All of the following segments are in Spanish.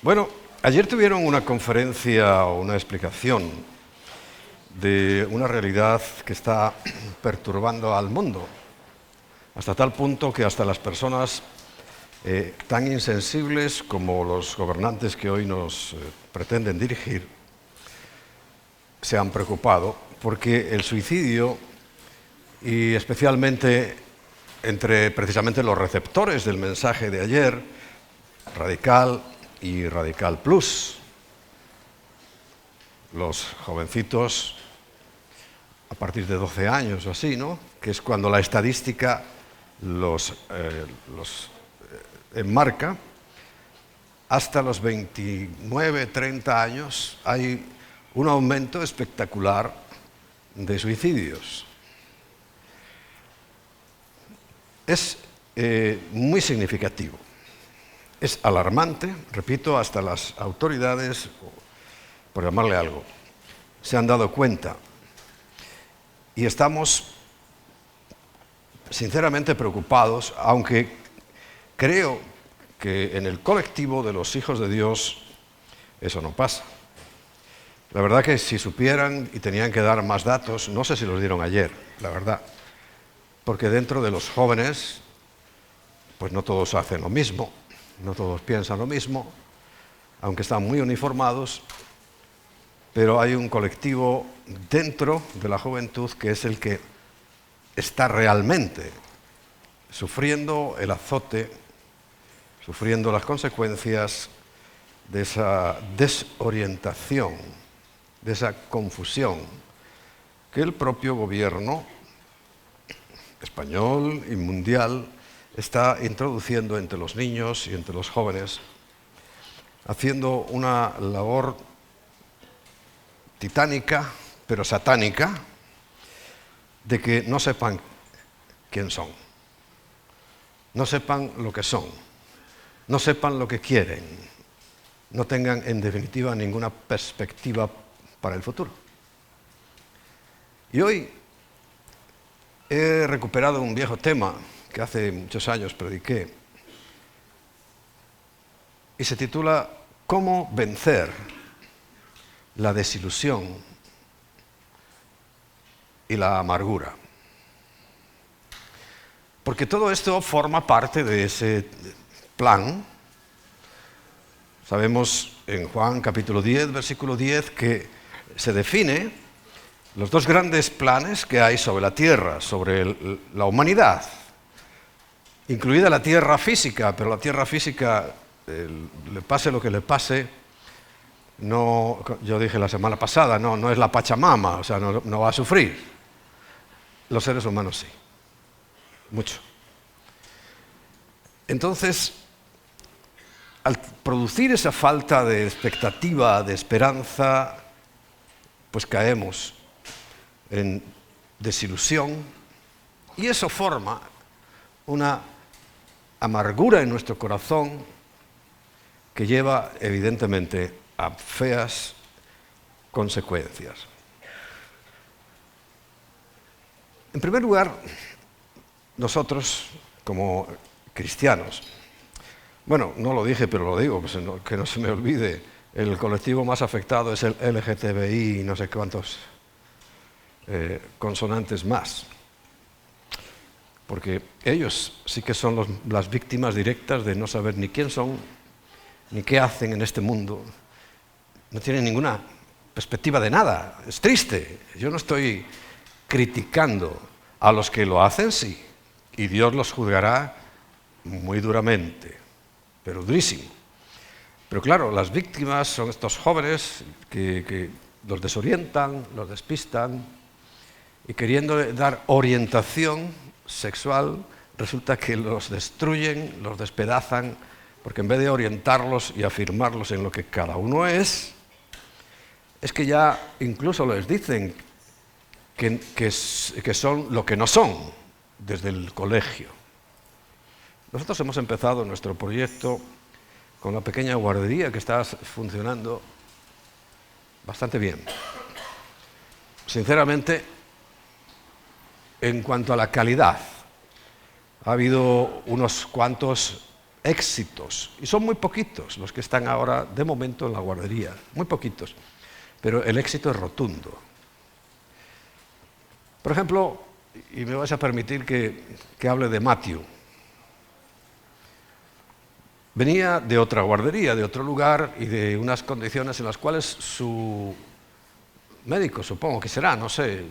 Bueno, ayer tuvieron una conferencia o una explicación de una realidad que está perturbando al mundo, hasta tal punto que hasta las personas tan insensibles como los gobernantes que hoy nos pretenden dirigir se han preocupado, porque el suicidio, y especialmente entre precisamente los receptores del mensaje de ayer, Radical y Radical Plus, los jovencitos a partir de 12 años o así, ¿no? Que es cuando la estadística los enmarca, hasta los 29, 30 años hay un aumento espectacular de suicidios. Es muy significativo. Es alarmante, repito, hasta las autoridades, por llamarle algo, se han dado cuenta. Y estamos sinceramente preocupados, aunque creo que en el colectivo de los hijos de Dios eso no pasa. La verdad que si supieran y tenían que dar más datos, no sé si los dieron ayer, la verdad. Porque dentro de los jóvenes, pues no todos hacen lo mismo, no todos piensan lo mismo, aunque están muy uniformados, pero hay un colectivo dentro de la juventud que es el que está realmente sufriendo el azote, sufriendo las consecuencias de esa desorientación, de esa confusión que el propio gobierno español y mundial está introduciendo entre los niños y entre los jóvenes, haciendo una labor titánica, pero satánica, de que no sepan quién son, no sepan lo que son, no sepan lo que quieren, no tengan en definitiva ninguna perspectiva para el futuro. Y hoy he recuperado un viejo tema que hace muchos años prediqué y se titula ¿Cómo vencer la desilusión y la amargura? Porque todo esto forma parte de ese plan. Sabemos en Juan capítulo 10, versículo 10, que se define los dos grandes planes que hay sobre la tierra, sobre la humanidad, incluida la tierra física, pero la tierra física, le pase lo que le pase, no, yo dije la semana pasada, no es la Pachamama, o sea, no va a sufrir. Los seres humanos sí, mucho. Entonces, al producir esa falta de expectativa, de esperanza, pues caemos en desilusión y eso forma una amargura en nuestro corazón que lleva evidentemente a feas consecuencias. En primer lugar, nosotros como cristianos, bueno, no lo dije pero lo digo, pues que no se me olvide, el colectivo más afectado es el LGTBI y no sé cuántos consonantes más, porque ellos sí que son las víctimas directas de no saber ni quién son, ni qué hacen en este mundo, no tienen ninguna perspectiva de nada, es triste. Yo no estoy criticando a los que lo hacen, sí, y Dios los juzgará muy duramente, pero durísimo. Pero claro, las víctimas son estos jóvenes que los desorientan, los despistan, y queriendo dar orientación sexual, resulta que los destruyen, los despedazan, porque en vez de orientarlos y afirmarlos en lo que cada uno es que ya incluso les dicen que son lo que no son desde el colegio. Nosotros hemos empezado nuestro proyecto con la pequeña guardería que está funcionando bastante bien. Sinceramente, en cuanto a la calidad, ha habido unos cuantos éxitos, y son muy poquitos los que están ahora de momento en la guardería, muy poquitos, pero el éxito es rotundo. Por ejemplo, y me vais a permitir que hable de Matthew. Venía de otra guardería, de otro lugar y de unas condiciones en las cuales su médico, supongo que será, no sé,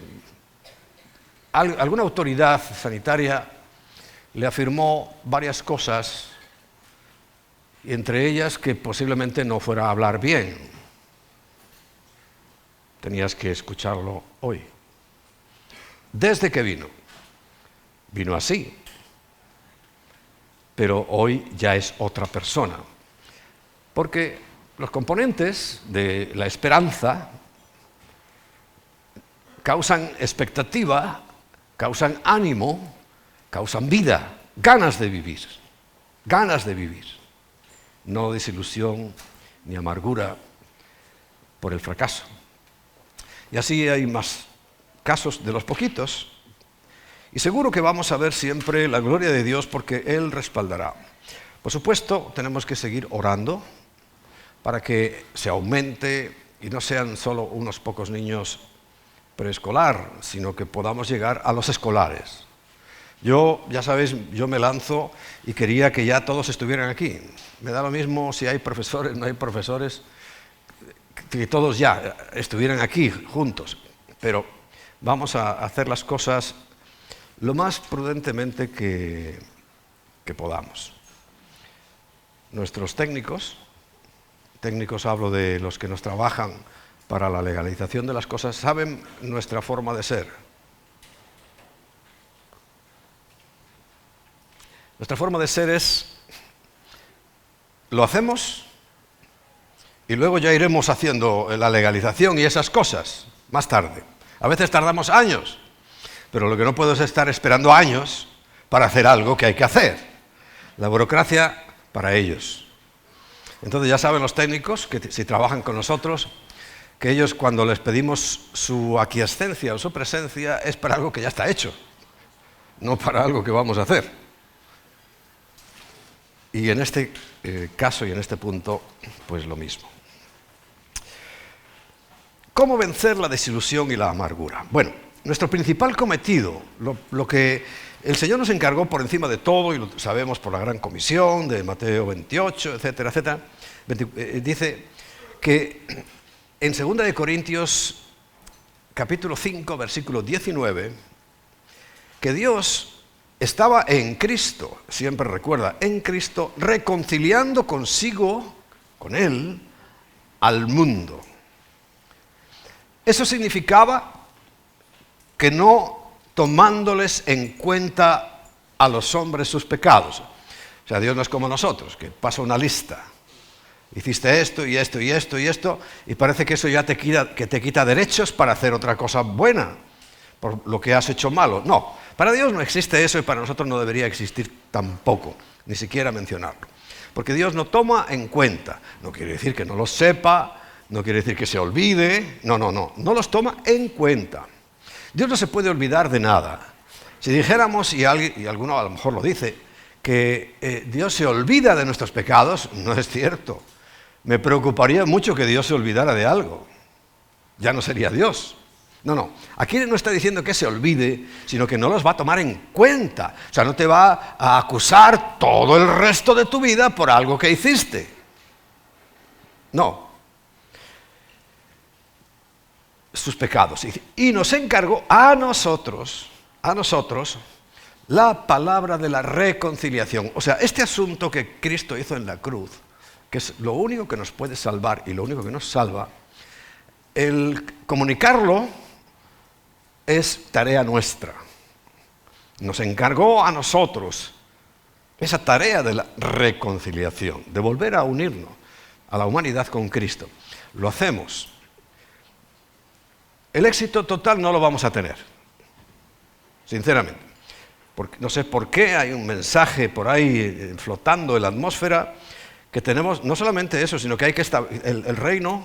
alguna autoridad sanitaria le afirmó varias cosas, y entre ellas que posiblemente no fuera a hablar bien. Tenías que escucharlo hoy. Desde que vino así, pero hoy ya es otra persona. Porque los componentes de la esperanza causan expectativa, causan ánimo, causan vida, ganas de vivir, no desilusión ni amargura por el fracaso. Y así hay más casos de los poquitos, y seguro que vamos a ver siempre la gloria de Dios porque Él respaldará. Por supuesto, tenemos que seguir orando para que se aumente y no sean solo unos pocos niños preescolar, sino que podamos llegar a los escolares. Yo, ya sabéis, yo me lanzo y quería que ya todos estuvieran aquí. Me da lo mismo si hay profesores, no hay profesores, que todos ya estuvieran aquí juntos. Pero vamos a hacer las cosas lo más prudentemente que podamos. Nuestros técnicos hablo de los que nos trabajan para la legalización de las cosas, saben nuestra forma de ser. Nuestra forma de ser es, lo hacemos y luego ya iremos haciendo la legalización y esas cosas más tarde. A veces tardamos años, pero lo que no puedo es estar esperando años para hacer algo que hay que hacer. La burocracia para ellos. Entonces ya saben los técnicos que si trabajan con nosotros, que ellos cuando les pedimos su aquiescencia o su presencia es para algo que ya está hecho, no para algo que vamos a hacer. Y en este caso y en este punto, pues lo mismo. ¿Cómo vencer la desilusión y la amargura? Bueno, nuestro principal cometido, lo que el Señor nos encargó por encima de todo, y lo sabemos por la gran comisión de Mateo 28, etcétera, etcétera, dice que en 2 de Corintios, capítulo 5, versículo 19, que Dios estaba en Cristo, siempre recuerda, en Cristo, reconciliando consigo, con Él, al mundo. Eso significaba que no tomándoles en cuenta a los hombres sus pecados. O sea, Dios no es como nosotros, que pasa una lista. Hiciste esto y esto y esto y esto, y parece que eso ya te quita derechos para hacer otra cosa buena, por lo que has hecho malo. No, para Dios no existe eso y para nosotros no debería existir tampoco, ni siquiera mencionarlo. Porque Dios no toma en cuenta, no quiere decir que no los sepa, no quiere decir que se olvide, no los toma en cuenta. Dios no se puede olvidar de nada. Si dijéramos, y alguno a lo mejor lo dice, que Dios se olvida de nuestros pecados, no es cierto. Me preocuparía mucho que Dios se olvidara de algo. Ya no sería Dios. No. Aquí no está diciendo que se olvide, sino que no los va a tomar en cuenta. O sea, no te va a acusar todo el resto de tu vida por algo que hiciste. No. Sus pecados. Y nos encargó a nosotros, la palabra de la reconciliación. O sea, este asunto que Cristo hizo en la cruz, que es lo único que nos puede salvar y lo único que nos salva, el comunicarlo es tarea nuestra. Nos encargó a nosotros esa tarea de la reconciliación, de volver a unirnos a la humanidad con Cristo. Lo hacemos. El éxito total no lo vamos a tener, sinceramente. Porque no sé por qué hay un mensaje por ahí flotando en la atmósfera que tenemos, no solamente eso, sino que hay que el reino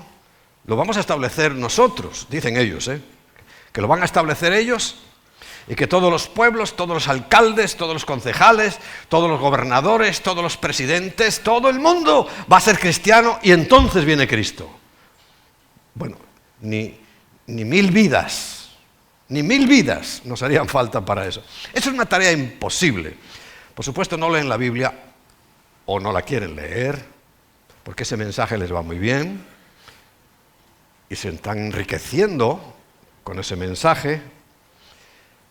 lo vamos a establecer nosotros, dicen ellos, que lo van a establecer ellos, y que todos los pueblos, todos los alcaldes, todos los concejales, todos los gobernadores, todos los presidentes, todo el mundo va a ser cristiano y entonces viene Cristo. Bueno, ni 1000 vidas, ni 1000 vidas nos harían falta para eso. Eso es una tarea imposible. Por supuesto no leen la Biblia o no la quieren leer, porque ese mensaje les va muy bien y se están enriqueciendo con ese mensaje,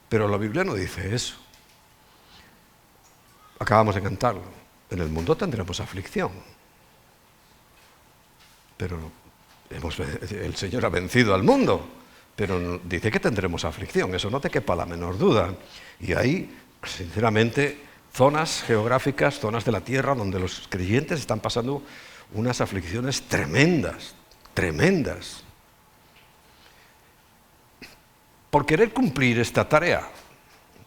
pero la Biblia no dice eso. Acabamos de cantarlo. En el mundo tendremos aflicción, pero el Señor ha vencido al mundo, pero dice que tendremos aflicción, eso no te quepa la menor duda. Y hay, sinceramente, zonas geográficas, zonas de la tierra donde los creyentes están pasando unas aflicciones tremendas, tremendas. Por querer cumplir esta tarea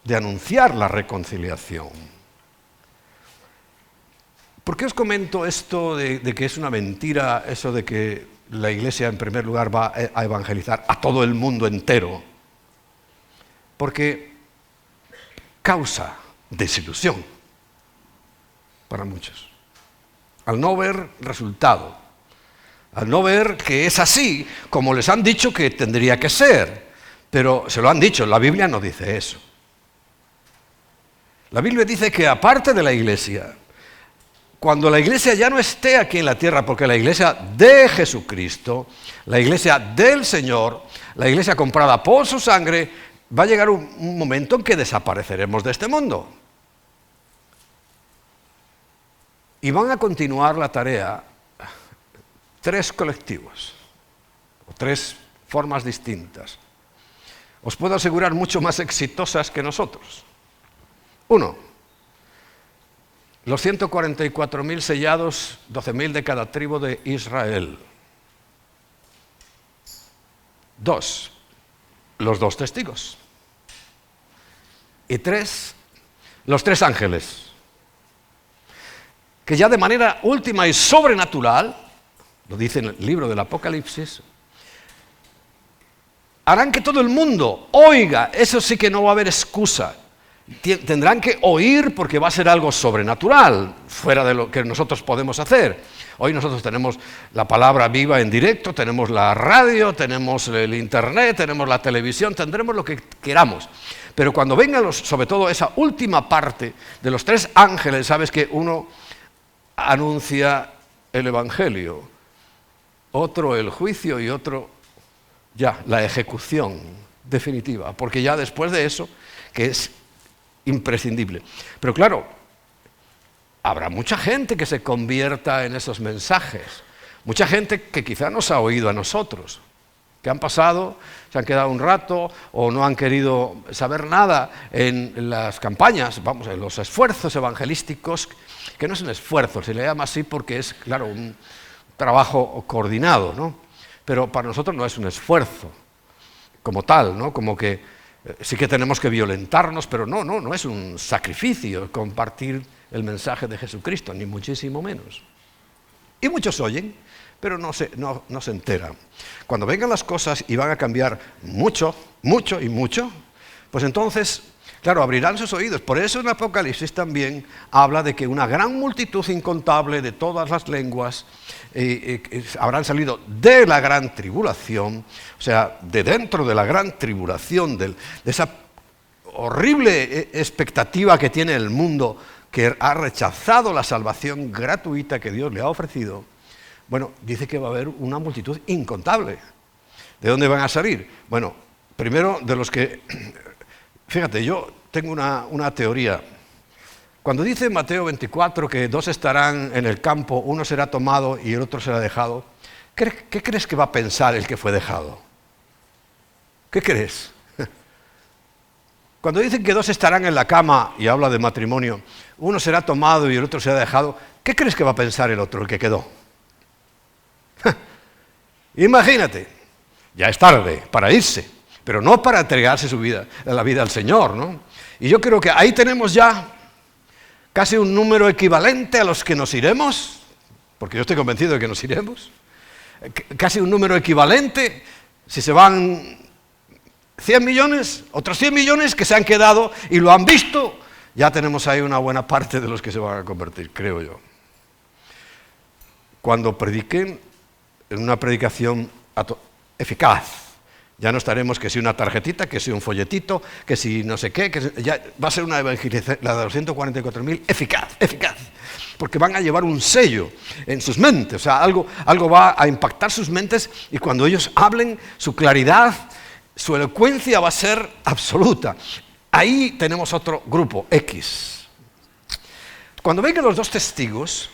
de anunciar la reconciliación. ¿Por qué os comento esto de que es una mentira, eso de que la Iglesia en primer lugar va a evangelizar a todo el mundo entero? Porque causa desilusión para muchos. Al no ver resultado, al no ver que es así como les han dicho que tendría que ser. Pero se lo han dicho, la Biblia no dice eso. La Biblia dice que aparte de la Iglesia, cuando la Iglesia ya no esté aquí en la tierra, porque la Iglesia de Jesucristo, la Iglesia del Señor, la Iglesia comprada por su sangre, va a llegar un momento en que desapareceremos de este mundo. Y van a continuar la tarea 3 colectivos, o 3 formas distintas. Os puedo asegurar mucho más exitosas que nosotros. 1. Los 144.000 sellados, 12.000 de cada tribu de Israel. 2. Los 2 testigos. Y 3. Los 3 ángeles, que ya de manera última y sobrenatural, lo dice en el libro del Apocalipsis, harán que todo el mundo oiga. Eso sí que no va a haber excusa. Tendrán que oír porque va a ser algo sobrenatural, fuera de lo que nosotros podemos hacer. Hoy nosotros tenemos la palabra viva en directo, tenemos la radio, tenemos el internet, tenemos la televisión, tendremos lo que queramos. Pero cuando vengan sobre todo esa última parte de los 3 ángeles, sabes que uno anuncia el Evangelio, otro el juicio y otro ya la ejecución definitiva, porque ya después de eso, que es imprescindible. Pero claro, habrá mucha gente que se convierta en esos mensajes, mucha gente que quizá nos ha oído a nosotros, que han pasado, se han quedado un rato o no han querido saber nada en las campañas, vamos, en los esfuerzos evangelísticos, que no es un esfuerzo, se le llama así porque es, claro, un trabajo coordinado, ¿no? Pero para nosotros no es un esfuerzo como tal, ¿no? Como que sí que tenemos que violentarnos, pero no es un sacrificio compartir el mensaje de Jesucristo, ni muchísimo menos. Y muchos oyen, pero no se enteran. Cuando vengan las cosas y van a cambiar mucho, mucho y mucho, pues entonces, claro, abrirán sus oídos. Por eso en Apocalipsis también habla de que una gran multitud incontable de todas las lenguas habrán salido de la gran tribulación, o sea, de dentro de la gran tribulación, de esa horrible expectativa que tiene el mundo, que ha rechazado la salvación gratuita que Dios le ha ofrecido. Bueno, dice que va a haber una multitud incontable. ¿De dónde van a salir? Bueno, primero de los que... Fíjate, yo tengo una teoría. Cuando dice Mateo 24 que 2 estarán en el campo, uno será tomado y el otro será dejado, ¿qué crees que va a pensar el que fue dejado? ¿Qué crees? Cuando dicen que 2 estarán en la cama y habla de matrimonio, uno será tomado y el otro será dejado, ¿qué crees que va a pensar el otro, el que quedó? Imagínate, ya es tarde para irse, pero no para entregarse la vida al Señor, ¿no? Y yo creo que ahí tenemos ya casi un número equivalente a los que nos iremos, porque yo estoy convencido de que nos iremos, casi un número equivalente, si se van 100 millones, otros 100 millones que se han quedado y lo han visto. Ya tenemos ahí una buena parte de los que se van a convertir, creo yo. Cuando prediquen en una predicación eficaz, ya no estaremos que si una tarjetita, que si un folletito, que si no sé qué, ya va a ser una evangelización, la de los 144.000, eficaz, porque van a llevar un sello en sus mentes, o sea, algo va a impactar sus mentes y cuando ellos hablen, su claridad, su elocuencia va a ser absoluta. Ahí tenemos otro grupo, X. Cuando vengan los dos testigos,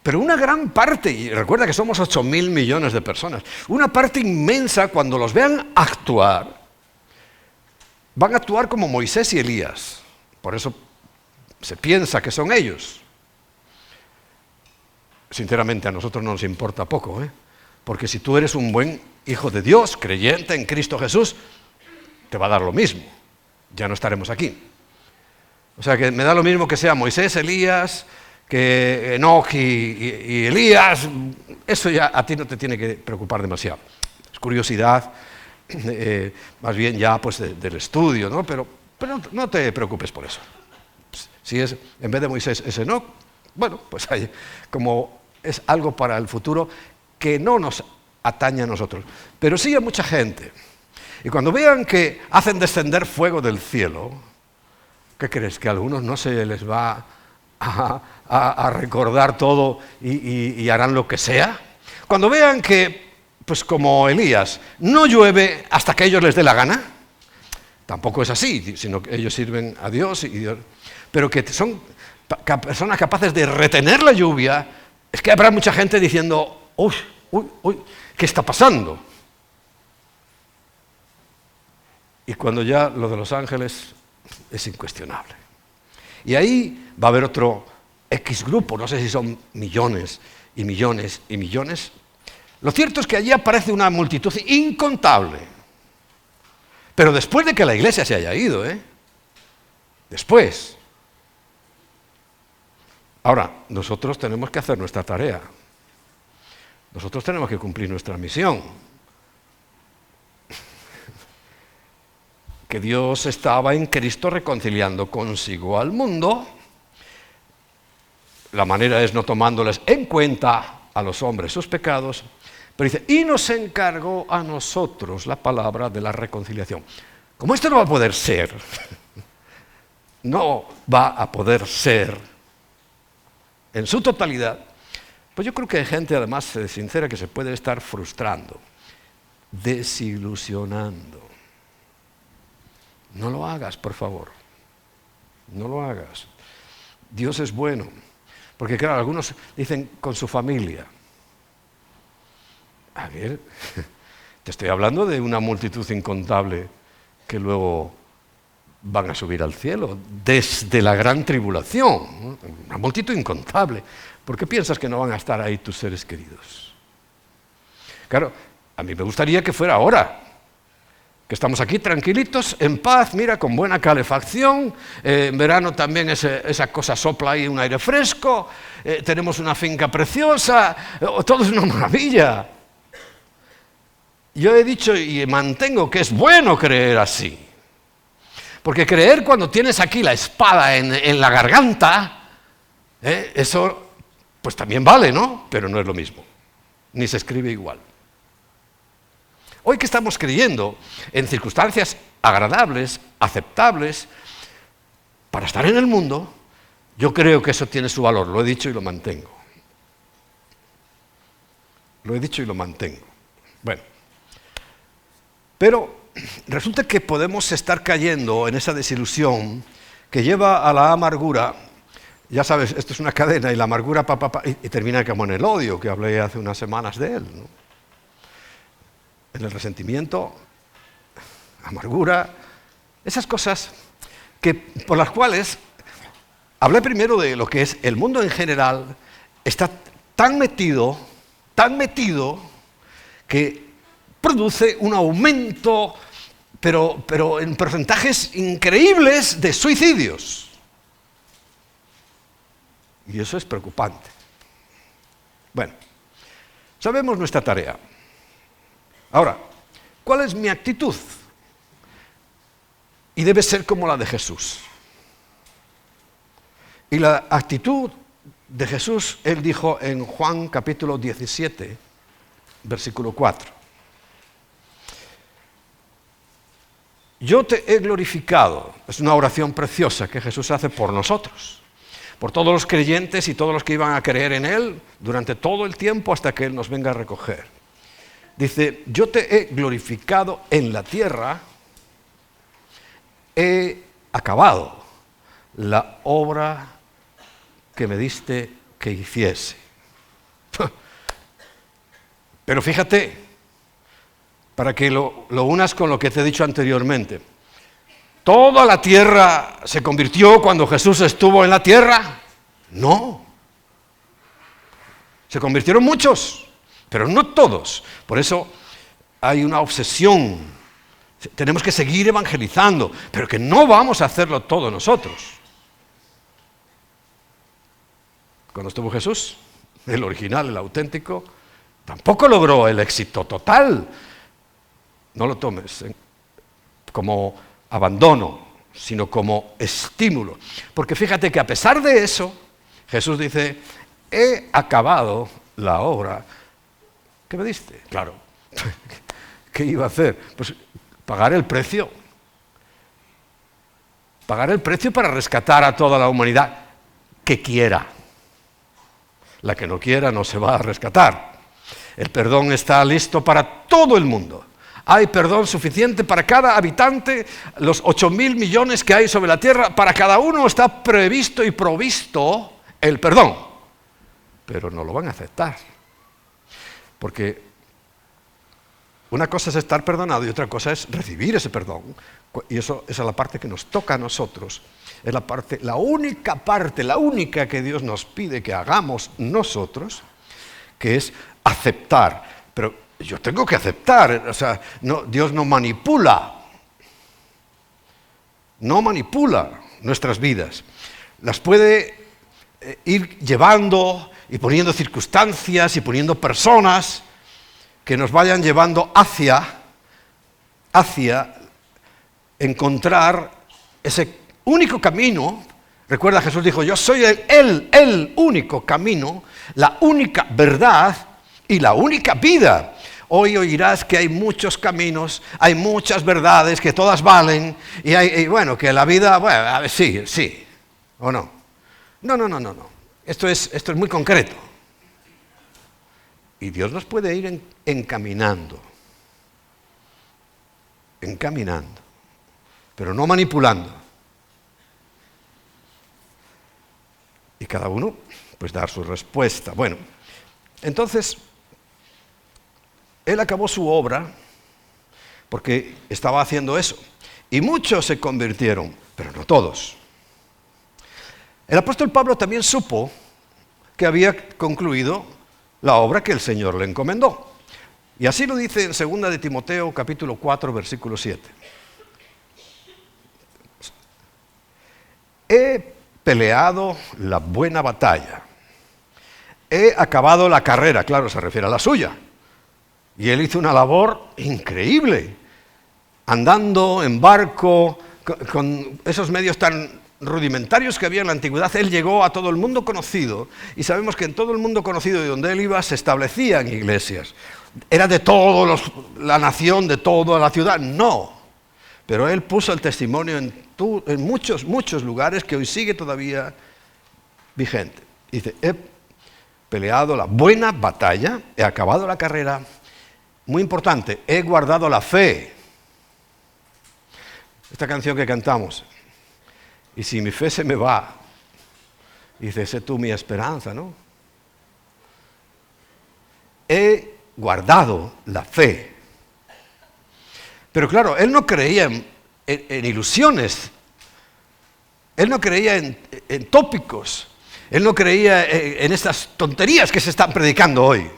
pero una gran parte, y recuerda que somos 8.000 millones de personas, una parte inmensa cuando los vean actuar, van a actuar como Moisés y Elías. Por eso se piensa que son ellos. Sinceramente a nosotros no nos importa poco, porque si tú eres un buen hijo de Dios, creyente en Cristo Jesús, te va a dar lo mismo. Ya no estaremos aquí. O sea que me da lo mismo que sea Moisés, Elías, que Enoch y Elías, eso ya a ti no te tiene que preocupar demasiado. Es curiosidad, más bien ya pues del estudio, ¿no? Pero no te preocupes por eso. Si es, en vez de Moisés es Enoch, bueno, pues hay, como es algo para el futuro que no nos atañe a nosotros, pero sí a mucha gente. Y cuando vean que hacen descender fuego del cielo, ¿qué crees? ¿Que a algunos no se les va a recordar todo y harán lo que sea? Cuando vean que, pues como Elías, no llueve hasta que a ellos les dé la gana, tampoco es así, sino que ellos sirven a Dios, pero que son personas capaces de retener la lluvia, es que habrá mucha gente diciendo, uy, ¿qué está pasando? Y cuando ya lo de los ángeles es incuestionable. Y ahí va a haber otro X grupo, no sé si son millones y millones y millones. Lo cierto es que allí aparece una multitud incontable. Pero después de que la iglesia se haya ido, después. Ahora, nosotros tenemos que hacer nuestra tarea. Nosotros tenemos que cumplir nuestra misión. Que Dios estaba en Cristo reconciliando consigo al mundo. La manera es no tomándoles en cuenta a los hombres sus pecados, pero dice, y nos encargó a nosotros la palabra de la reconciliación. Como esto no va a poder ser, no va a poder ser en su totalidad, pues yo creo que hay gente además sincera que se puede estar frustrando, desilusionando. No lo hagas, por favor. No lo hagas. Dios es bueno. Porque claro, algunos dicen con su familia. A ver, te estoy hablando de una multitud incontable que luego van a subir al cielo desde la gran tribulación. Una multitud incontable. ¿Por qué piensas que no van a estar ahí tus seres queridos? Claro, a mí me gustaría que fuera ahora. Que estamos aquí tranquilitos, en paz, mira, con buena calefacción, en verano también esa cosa sopla ahí un aire fresco, tenemos una finca preciosa, todo es una maravilla. Yo he dicho y mantengo que es bueno creer así, porque creer cuando tienes aquí la espada en la garganta, eso pues también vale, ¿no? Pero no es lo mismo, ni se escribe igual. Hoy que estamos creyendo en circunstancias agradables, aceptables, para estar en el mundo, yo creo que eso tiene su valor, lo he dicho y lo mantengo. Lo he dicho y lo mantengo. Bueno, pero resulta que podemos estar cayendo en esa desilusión que lleva a la amargura. Ya sabes, esto es una cadena y la amargura y termina como en el odio, que hablé hace unas semanas de él, ¿no? En el resentimiento, amargura, esas cosas por las cuales hablé primero de lo que es el mundo en general, está tan metido, que produce un aumento, pero en porcentajes increíbles de suicidios. Y eso es preocupante. Bueno, sabemos nuestra tarea. Ahora, ¿cuál es mi actitud y debe ser como la de Jesús. Y la actitud de Jesús, él dijo en Juan capítulo 17, versículo 4. Yo te he glorificado. Es una oración preciosa que Jesús hace por nosotros, por todos los creyentes y todos los que iban a creer en Él durante todo el tiempo hasta que Él nos venga a recoger. Dice, yo te he glorificado en la tierra, he acabado la obra que me diste que hiciese. Pero fíjate, para que lo unas con lo que te he dicho anteriormente, ¿toda la tierra se convirtió cuando Jesús estuvo en la tierra? No. Se convirtieron muchos, pero no todos. Por eso hay una obsesión. Tenemos que seguir evangelizando, pero que no vamos a hacerlo todos nosotros. Cuando estuvo Jesús, el original, el auténtico, tampoco logró el éxito total. No lo tomes como abandono, sino como estímulo. Porque fíjate que a pesar de eso, Jesús dice, he acabado la obra que me diste. Claro, ¿qué iba a hacer? Pues pagar el precio. Pagar el precio para rescatar a toda la humanidad que quiera. La que no quiera no se va a rescatar. El perdón está listo para todo el mundo. Hay perdón suficiente para cada habitante, los 8.000 millones que hay sobre la tierra, para cada uno está previsto y provisto el perdón. Pero no lo van a aceptar. Porque una cosa es estar perdonado y otra cosa es recibir ese perdón. Y esa es la parte que nos toca a nosotros. Es la única que Dios nos pide que hagamos nosotros, que es aceptar. Pero yo tengo que aceptar, o sea, no, Dios no manipula nuestras vidas. Las puede ir llevando y poniendo circunstancias y poniendo personas que nos vayan llevando hacia encontrar ese único camino. Recuerda, Jesús dijo, yo soy el único camino, la única verdad y la única vida. Hoy oirás que hay muchos caminos, hay muchas verdades, que todas valen, y bueno, que la vida, bueno, a ver, sí, o no. No. Esto es muy concreto. Y Dios nos puede ir encaminando, pero no manipulando. Y cada uno, pues, dar su respuesta. Bueno, entonces, Él acabó su obra porque estaba haciendo eso. Y muchos se convirtieron, pero no todos. El apóstol Pablo también supo que había concluido la obra que el Señor le encomendó. Y así lo dice en 2 de Timoteo, capítulo 4, versículo 7. He peleado la buena batalla. He acabado la carrera, claro, se refiere a la suya. Y él hizo una labor increíble, andando en barco, con esos medios tan rudimentarios que había en la antigüedad. Él llegó a todo el mundo conocido, y sabemos que en todo el mundo conocido de donde él iba se establecían iglesias. ¿Era de toda la nación, de toda la ciudad? No. Pero él puso el testimonio en muchos lugares que hoy sigue todavía vigente. Dice, he peleado la buena batalla, he acabado la carrera. Muy importante, he guardado la fe. Esta canción que cantamos, y si mi fe se me va, dice, sé tú mi esperanza, ¿no? He guardado la fe. Pero claro, él no creía en ilusiones, él no creía en tópicos, él no creía en estas tonterías que se están predicando hoy,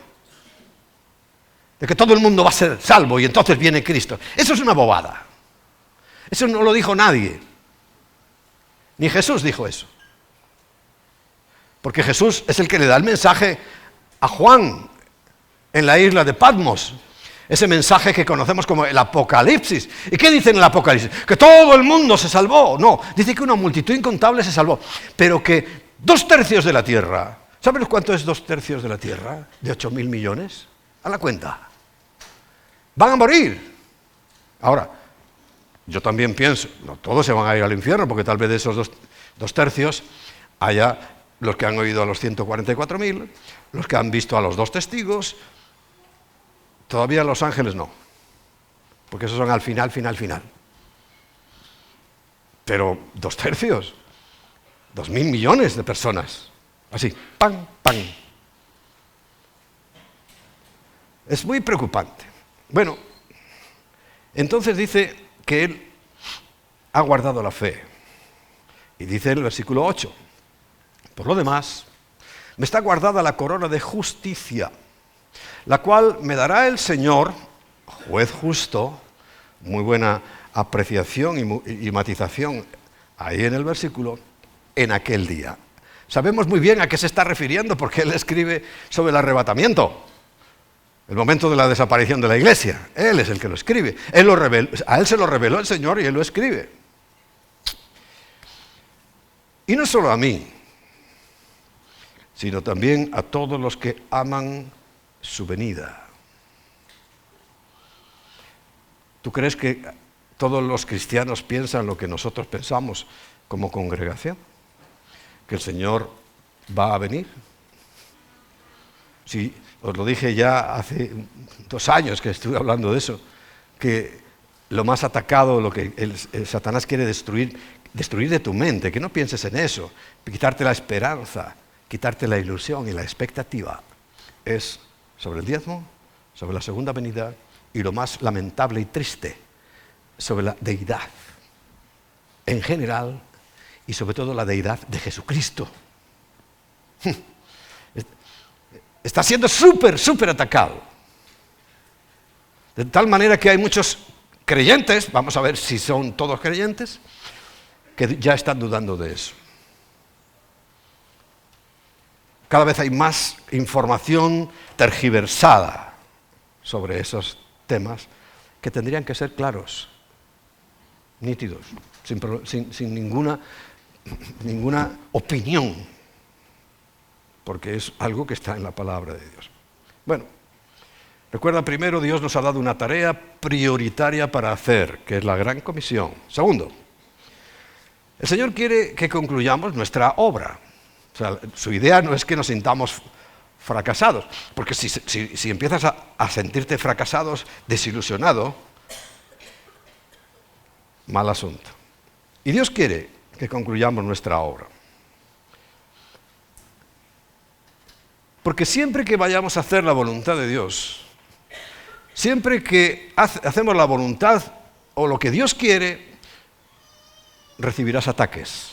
de que todo el mundo va a ser salvo y entonces viene Cristo. Eso es una bobada. Eso no lo dijo nadie. Ni Jesús dijo eso. Porque Jesús es el que le da el mensaje a Juan en la isla de Patmos. Ese mensaje que conocemos como el Apocalipsis. ¿Y qué dice en el Apocalipsis? Que todo el mundo se salvó. No, dice que una multitud incontable se salvó, pero que 2/3 de la tierra. ¿Sabes cuánto es 2/3 de la tierra? De 8.000 millones. A la cuenta. Van a morir. Ahora, yo también pienso, no todos se van a ir al infierno, porque tal vez de esos 2/3 haya los que han oído a los 144.000, los que han visto a los 2 testigos. Todavía los ángeles no, porque esos son al final. Pero 2/3, 2.000 millones de personas, así, ¡pam, pam! Es muy preocupante. Bueno, entonces dice que él ha guardado la fe. Y dice en el versículo 8, por lo demás, me está guardada la corona de justicia, la cual me dará el Señor, juez justo. Muy buena apreciación y matización ahí en el versículo, en aquel día. Sabemos muy bien a qué se está refiriendo, porque él escribe sobre el arrebatamiento, el momento de la desaparición de la iglesia. Él es el que lo escribe. A él se lo reveló el Señor y él lo escribe. Y no solo a mí, sino también a todos los que aman su venida. ¿Tú crees que todos los cristianos piensan lo que nosotros pensamos como congregación? ¿Que el Señor va a venir? Sí, os lo dije ya hace 2 años que estuve hablando de eso, que lo más atacado, lo que el Satanás quiere destruir de tu mente, que no pienses en eso, quitarte la esperanza, quitarte la ilusión y la expectativa, es sobre el diezmo, sobre la segunda venida y lo más lamentable y triste, sobre la deidad en general y sobre todo la deidad de Jesucristo. Está siendo súper atacado. De tal manera que hay muchos creyentes, vamos a ver si son todos creyentes, que ya están dudando de eso. Cada vez hay más información tergiversada sobre esos temas que tendrían que ser claros, nítidos, sin ninguna opinión, porque es algo que está en la palabra de Dios. Bueno, recuerda, primero, Dios nos ha dado una tarea prioritaria para hacer, que es la gran comisión. Segundo, el Señor quiere que concluyamos nuestra obra. O sea, su idea no es que nos sintamos fracasados, porque si empiezas a sentirte fracasados, desilusionado, mal asunto. Y Dios quiere que concluyamos nuestra obra. Porque siempre que vayamos a hacer la voluntad de Dios, siempre que hacemos la voluntad o lo que Dios quiere, recibirás ataques.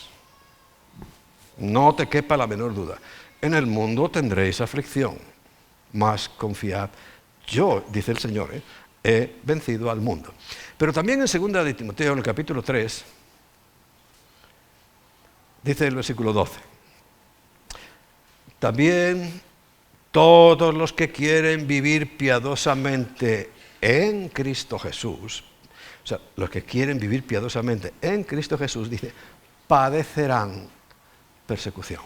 No te quepa la menor duda. En el mundo tendréis aflicción, mas confiad. Yo, dice el Señor, he vencido al mundo. Pero también en 2 de Timoteo, en el capítulo 3, dice el versículo 12. También todos los que quieren vivir piadosamente en Cristo Jesús, o sea, los que quieren vivir piadosamente en Cristo Jesús, dice, padecerán persecución.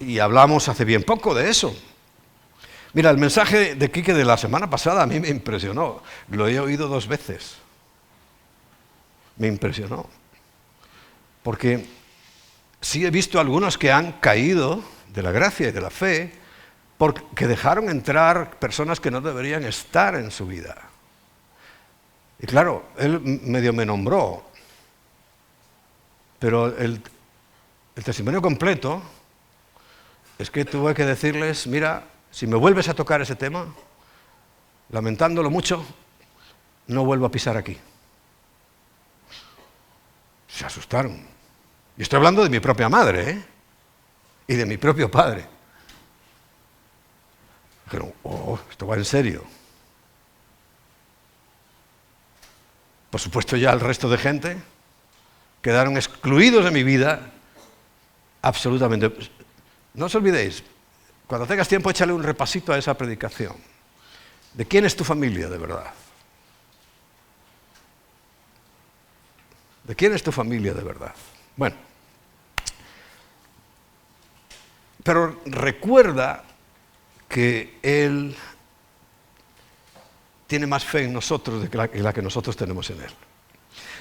Y hablamos hace bien poco de eso. Mira, el mensaje de Quique de la semana pasada a mí me impresionó. Lo he oído 2 veces. Me impresionó. Porque sí he visto algunos que han caído de la gracia y de la fe porque dejaron entrar personas que no deberían estar en su vida. Y claro, él medio me nombró, pero el testimonio completo es que tuve que decirles, mira, si me vuelves a tocar ese tema, lamentándolo mucho, no vuelvo a pisar aquí. Se asustaron. Y estoy hablando de mi propia madre, y de mi propio padre. Pero, esto va en serio. Por supuesto, ya el resto de gente quedaron excluidos de mi vida absolutamente. No os olvidéis, Cuando tengas tiempo, échale un repasito a esa predicación. ¿De quién es tu familia de verdad? ¿De quién es tu familia de verdad? Bueno, pero recuerda que Él tiene más fe en nosotros de la que nosotros tenemos en Él.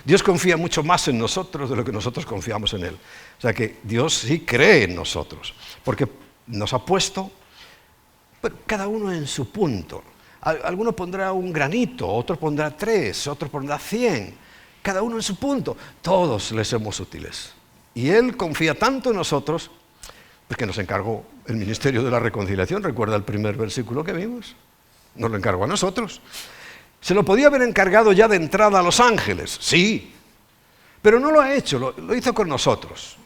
Dios confía mucho más en nosotros de lo que nosotros confiamos en Él. O sea que Dios sí cree en nosotros, porque nos ha puesto, bueno, cada uno en su punto. Alguno pondrá un granito, otro pondrá 3, otro pondrá 100. Cada uno en su punto. Todos les somos útiles. Y Él confía tanto en nosotros, pues que nos encargó el ministerio de la reconciliación. ¿Recuerda el primer versículo que vimos? Nos lo encargó a nosotros. Se lo podía haber encargado ya de entrada a los ángeles, sí, pero no lo ha hecho, lo hizo con nosotros.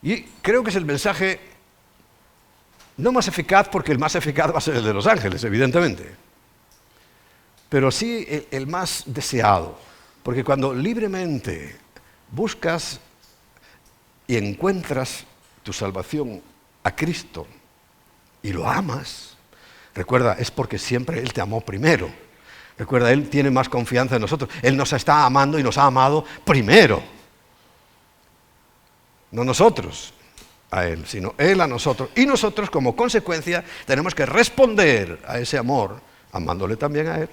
Y creo que es el mensaje no más eficaz, porque el más eficaz va a ser el de los ángeles, evidentemente, pero sí el más deseado, porque cuando libremente buscas y encuentras tu salvación a Cristo y lo amas, recuerda, es porque siempre Él te amó primero. Recuerda, Él tiene más confianza en nosotros. Él nos está amando y nos ha amado primero. No nosotros a Él, sino Él a nosotros. Y nosotros, como consecuencia, tenemos que responder a ese amor amándole también a Él.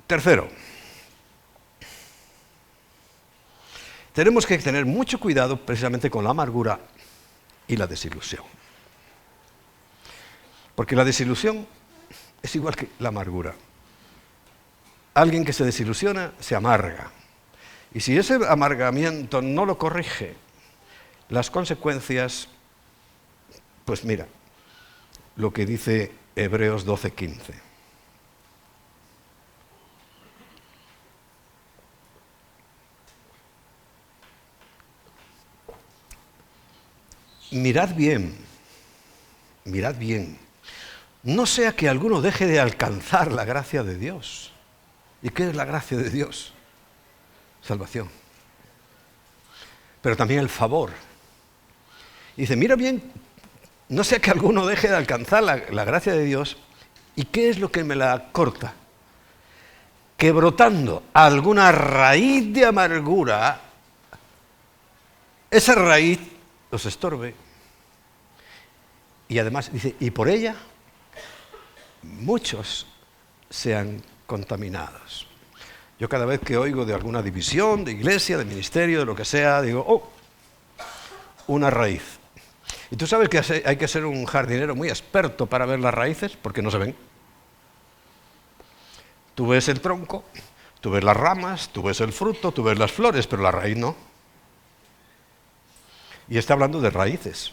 Tercero, tenemos que tener mucho cuidado precisamente con la amargura y la desilusión. Porque la desilusión es igual que la amargura. Alguien que se desilusiona se amarga. Y si ese amargamiento no lo corrige, las consecuencias, pues mira, lo que dice Hebreos 12:15. Mirad bien. No sea que alguno deje de alcanzar la gracia de Dios. ¿Y qué es la gracia de Dios? Salvación. Pero también el favor. Y dice, mira bien, no sea que alguno deje de alcanzar la gracia de Dios. ¿Y qué es lo que me la corta? Que brotando alguna raíz de amargura, esa raíz los estorbe. Y además dice, y por ella muchos sean contaminados. Yo cada vez que oigo de alguna división, de iglesia, de ministerio, de lo que sea, digo, oh, una raíz. Y tú sabes que hay que ser un jardinero muy experto para ver las raíces, porque no se ven. Tú ves el tronco, tú ves las ramas, tú ves el fruto, tú ves las flores, pero la raíz no. Y está hablando de raíces.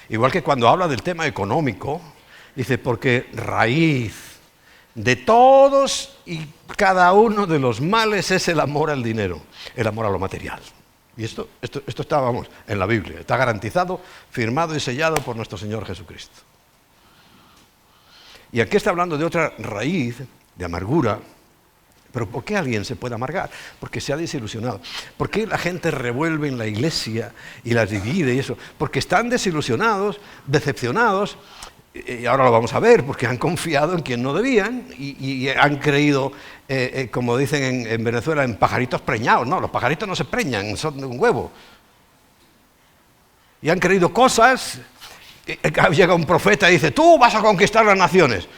Igual que cuando habla del tema económico, dice, porque raíz de todos y cada uno de los males es el amor al dinero, el amor a lo material. Y esto está, vamos, en la Biblia, está garantizado, firmado y sellado por nuestro Señor Jesucristo. Y aquí está hablando de otra raíz de amargura. ¿Pero por qué alguien se puede amargar? Porque se ha desilusionado. ¿Por qué la gente revuelve en la iglesia y las divide y eso? Porque están desilusionados, decepcionados, y ahora lo vamos a ver, porque han confiado en quien no debían y han creído, como dicen en Venezuela, en pajaritos preñados. No, los pajaritos no se preñan, son de un huevo. Y han creído cosas, llega un profeta y dice, tú vas a conquistar las naciones.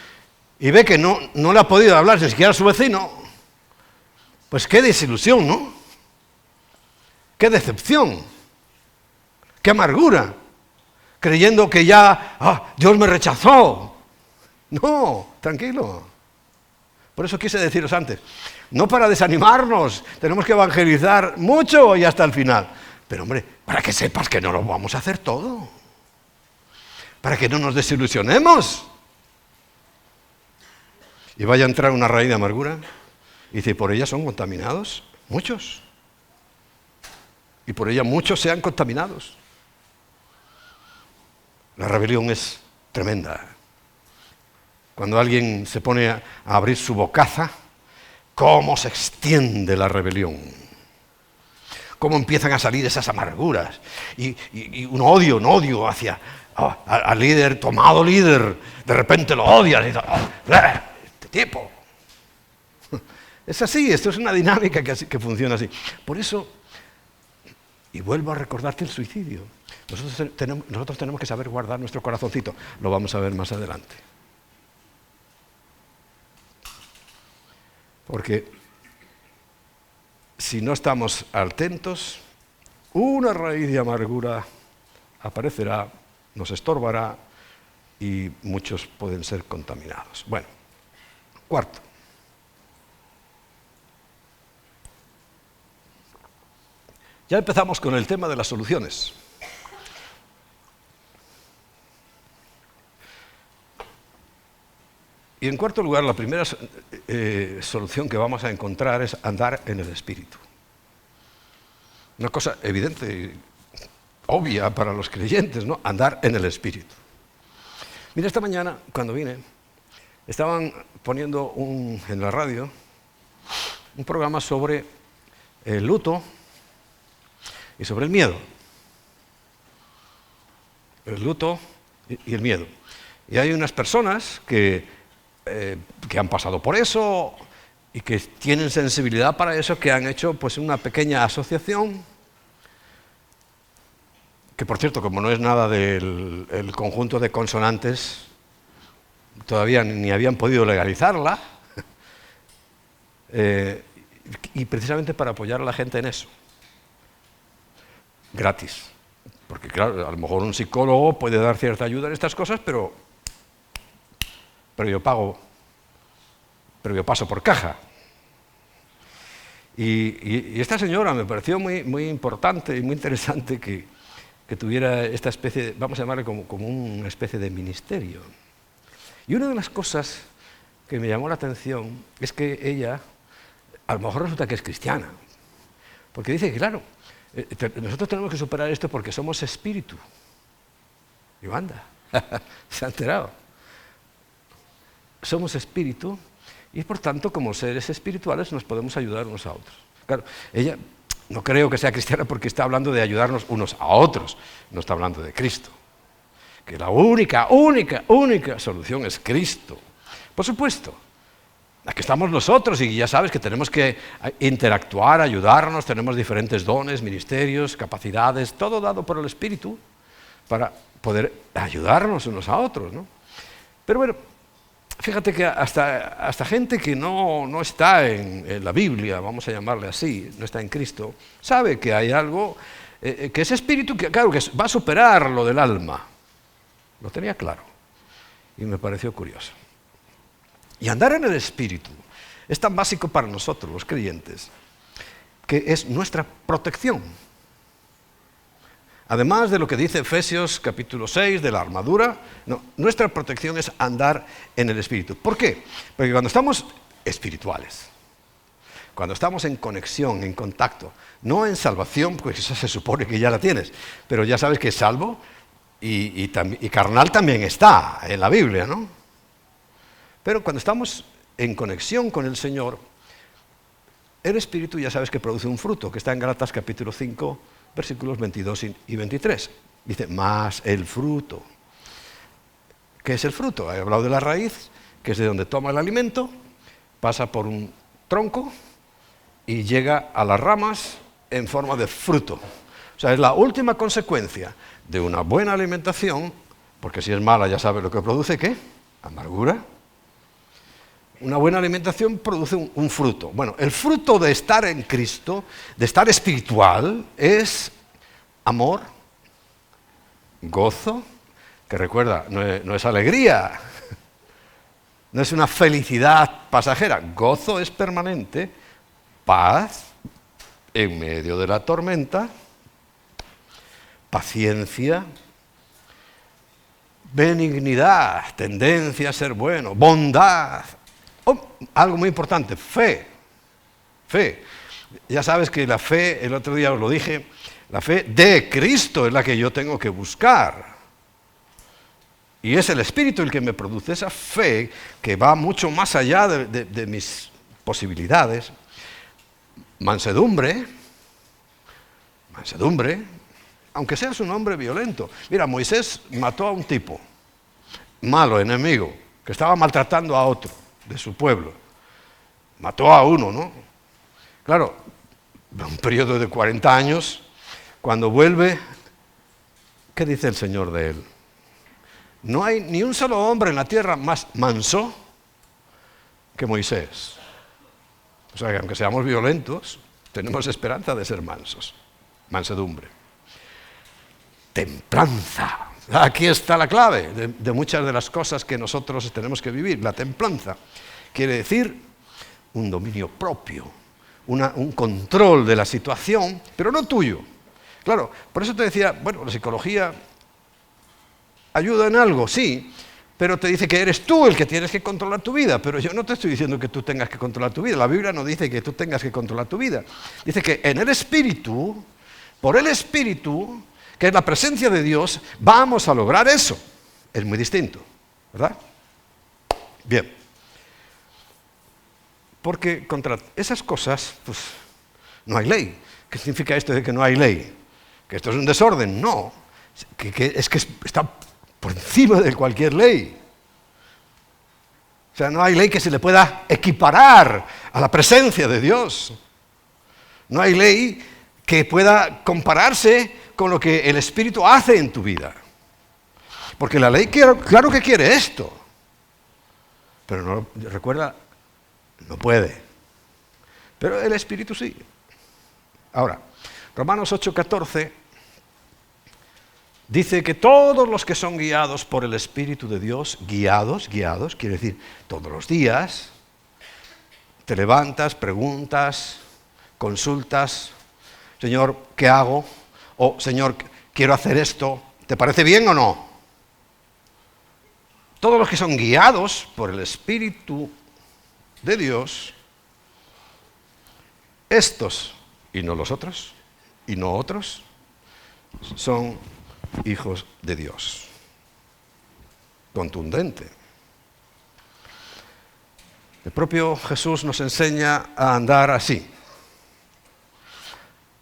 Y ve que no le ha podido hablar ni siquiera a su vecino. Pues qué desilusión, ¿no? Qué decepción, qué amargura, creyendo que ya, Dios me rechazó. No, tranquilo. Por eso quise deciros antes, no para desanimarnos, tenemos que evangelizar mucho y hasta el final. Pero hombre, para que sepas que no lo vamos a hacer todo, para que no nos desilusionemos. Y vaya a entrar una raíz de amargura. Y dice, por ella son contaminados muchos. Y por ella muchos sean contaminados. La rebelión es tremenda. Cuando alguien se pone a abrir su bocaza, ¿cómo se extiende la rebelión? cómo empiezan a salir esas amarguras y un odio hacia al líder, tomado líder, de repente lo odias y dices, este tipo. Es así, esto es una dinámica que funciona así. Por eso, y vuelvo a recordarte el suicidio, nosotros tenemos que saber guardar nuestro corazoncito. Lo vamos a ver más adelante. Porque si no estamos atentos, una raíz de amargura aparecerá, nos estorbará y muchos pueden ser contaminados. Bueno, cuarto. Ya empezamos con el tema de las soluciones. Y en cuarto lugar, la primera solución que vamos a encontrar es andar en el Espíritu. Una cosa evidente y obvia para los creyentes, ¿no? Andar en el Espíritu. Mira, esta mañana, cuando vine, estaban poniendo en la radio un programa sobre el luto y sobre el miedo. El luto y el miedo. Y hay unas personas que han pasado por eso y que tienen sensibilidad para eso, que han hecho pues una pequeña asociación, que por cierto, como no es nada del conjunto de consonantes, todavía ni habían podido legalizarla, y precisamente para apoyar a la gente en eso. Gratis. Porque claro, a lo mejor un psicólogo puede dar cierta ayuda en estas cosas, pero yo pago, pero yo paso por caja. Y esta señora me pareció muy importante y muy interesante que tuviera esta especie, vamos a llamarle como una especie de ministerio. Y una de las cosas que me llamó la atención es que ella, a lo mejor resulta que es cristiana, porque dice que claro, nosotros tenemos que superar esto porque somos espíritu. Y anda, se ha enterado. Somos espíritu y por tanto como seres espirituales nos podemos ayudar unos a otros. Claro, ella no creo que sea cristiana porque está hablando de ayudarnos unos a otros, no está hablando de Cristo. Que la única solución es Cristo. Por supuesto, aquí estamos nosotros y ya sabes que tenemos que interactuar, ayudarnos, tenemos diferentes dones, ministerios, capacidades, todo dado por el Espíritu para poder ayudarnos unos a otros, ¿no? Pero bueno, fíjate que hasta gente que no está en la Biblia, vamos a llamarle así, no está en Cristo, sabe que hay algo que ese espíritu, que claro, que va a superar lo del alma. Lo tenía claro y me pareció curioso. Y andar en el Espíritu es tan básico para nosotros, los creyentes, que es nuestra protección. Además de lo que dice Efesios capítulo 6, de la armadura, nuestra protección es andar en el Espíritu. ¿Por qué? Porque cuando estamos espirituales, cuando estamos en conexión, en contacto, no en salvación, porque eso se supone que ya la tienes, pero ya sabes que es salvo y carnal también está en la Biblia, ¿no? Pero cuando estamos en conexión con el Señor, el Espíritu ya sabes que produce un fruto, que está en Gálatas capítulo 5, versículos 22 y 23. Dice, más el fruto. ¿Qué es el fruto? He hablado de la raíz, que es de donde toma el alimento, pasa por un tronco y llega a las ramas en forma de fruto. O sea, es la última consecuencia de una buena alimentación, porque si es mala ya sabes lo que produce, ¿qué? Amargura. Una buena alimentación produce un fruto. Bueno, el fruto de estar en Cristo, de estar espiritual, es amor, gozo, que recuerda, no es alegría, no es una felicidad pasajera, gozo es permanente, paz en medio de la tormenta, paciencia, benignidad, tendencia a ser bueno, bondad. Algo muy importante, fe. Ya sabes que la fe, el otro día os lo dije, la fe de Cristo es la que yo tengo que buscar. Y es el Espíritu el que me produce esa fe que va mucho más allá de mis posibilidades. Mansedumbre, mansedumbre, aunque seas un hombre violento. Mira, Moisés mató a un tipo, malo, enemigo, que estaba maltratando a otro de su pueblo. Mató a uno, ¿no? Claro, un periodo de 40 años, cuando vuelve, ¿qué dice el Señor de él? No hay ni un solo hombre en la tierra más manso que Moisés. O sea, que aunque seamos violentos, tenemos esperanza de ser mansos. Mansedumbre. Templanza. Aquí está la clave de muchas de las cosas que nosotros tenemos que vivir. La templanza quiere decir un dominio propio, un control de la situación, pero no tuyo. Claro, por eso te decía, bueno, la psicología ayuda en algo, sí, pero te dice que eres tú el que tienes que controlar tu vida, pero yo no te estoy diciendo que tú tengas que controlar tu vida. La Biblia no dice que tú tengas que controlar tu vida. Dice que en el Espíritu, por el Espíritu, que es la presencia de Dios, vamos a lograr eso. Es muy distinto, ¿verdad? Bien. Porque contra esas cosas, pues, no hay ley. ¿Qué significa esto de que no hay ley? ¿Que esto es un desorden? No. Es que está por encima de cualquier ley. O sea, no hay ley que se le pueda equiparar a la presencia de Dios. No hay ley que pueda compararse con lo que el Espíritu hace en tu vida. Porque la ley, claro que quiere esto. Pero no, recuerda, no puede. Pero el Espíritu sí. Ahora, Romanos 8:14 dice que todos los que son guiados por el Espíritu de Dios, guiados, quiere decir todos los días, te levantas, preguntas, consultas, Señor, ¿qué hago? O Señor, quiero hacer esto, ¿te parece bien o no? Todos los que son guiados por el Espíritu de Dios, estos, y no los otros, y no otros, son hijos de Dios. Contundente. El propio Jesús nos enseña a andar así.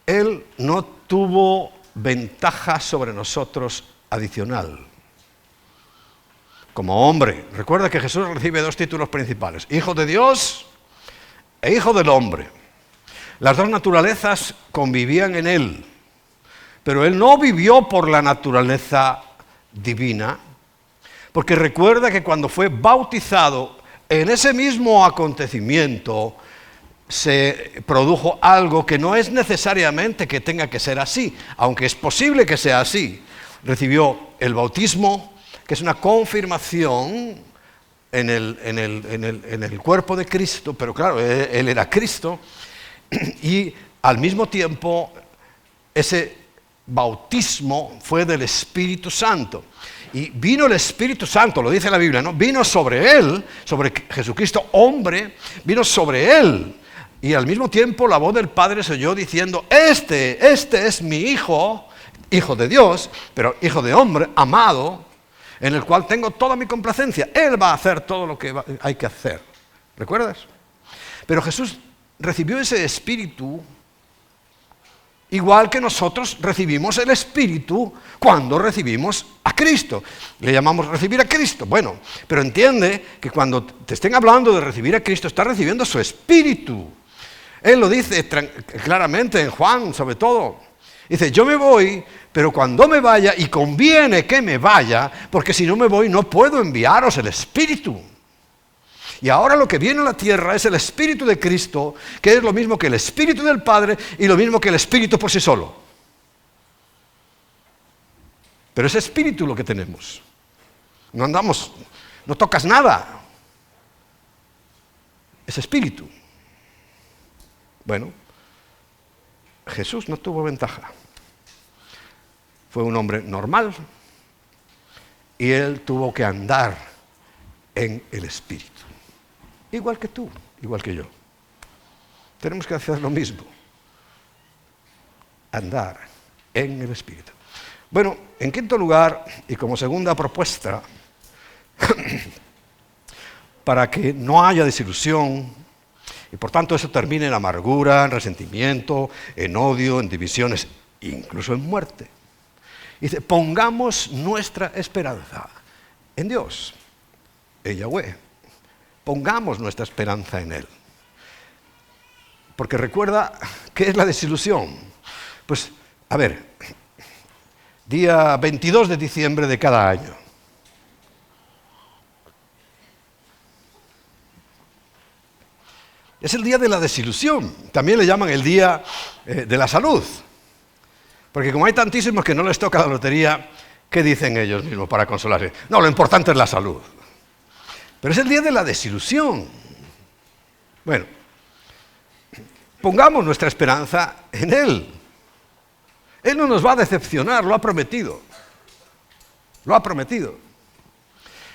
Él no tuvo ventaja sobre nosotros adicional. Como hombre, recuerda que Jesús recibe dos títulos principales: Hijo de Dios e Hijo del Hombre. Las dos naturalezas convivían en Él, pero Él no vivió por la naturaleza divina, porque recuerda que cuando fue bautizado, en ese mismo acontecimiento se produjo algo que no es necesariamente que tenga que ser así, aunque es posible que sea así. Recibió el bautismo, que es una confirmación en el cuerpo de Cristo, pero claro, Él era Cristo, y al mismo tiempo ese bautismo fue del Espíritu Santo. Y vino el Espíritu Santo, lo dice la Biblia, ¿no? Vino sobre Él, sobre Jesucristo hombre, vino sobre Él. Y al mismo tiempo la voz del Padre se oyó diciendo: este es mi Hijo, Hijo de Dios, pero Hijo de hombre, amado, en el cual tengo toda mi complacencia. Él va a hacer todo lo que hay que hacer. ¿Recuerdas? Pero Jesús recibió ese Espíritu igual que nosotros recibimos el Espíritu cuando recibimos a Cristo. Le llamamos recibir a Cristo. Bueno, pero entiende que cuando te estén hablando de recibir a Cristo, estás recibiendo su Espíritu. Él lo dice claramente en Juan, sobre todo. Dice: yo me voy, pero cuando me vaya, y conviene que me vaya, porque si no me voy no puedo enviaros el Espíritu. Y ahora lo que viene a la tierra es el Espíritu de Cristo, que es lo mismo que el Espíritu del Padre y lo mismo que el Espíritu por sí solo. Pero es Espíritu lo que tenemos. No andamos, no tocas nada. Es Espíritu. Bueno, Jesús no tuvo ventaja. Fue un hombre normal y Él tuvo que andar en el Espíritu. Igual que tú, igual que yo. Tenemos que hacer lo mismo. Andar en el Espíritu. Bueno, en quinto lugar, y como segunda propuesta, para que no haya desilusión, y por tanto eso termine en amargura, en resentimiento, en odio, en divisiones incluso en muerte. Dice, pongamos nuestra esperanza en Dios, en Yahweh. Pongamos nuestra esperanza en Él. Porque recuerda, ¿qué es la desilusión? Pues, a ver, día 22 de diciembre de cada año. Es el día de la desilusión. También le llaman el día de la salud. Porque como hay tantísimos que no les toca la lotería, ¿qué dicen ellos mismos para consolarse? No, lo importante es la salud. Pero es el día de la desilusión. Bueno, pongamos nuestra esperanza en Él. Él no nos va a decepcionar, lo ha prometido. Lo ha prometido.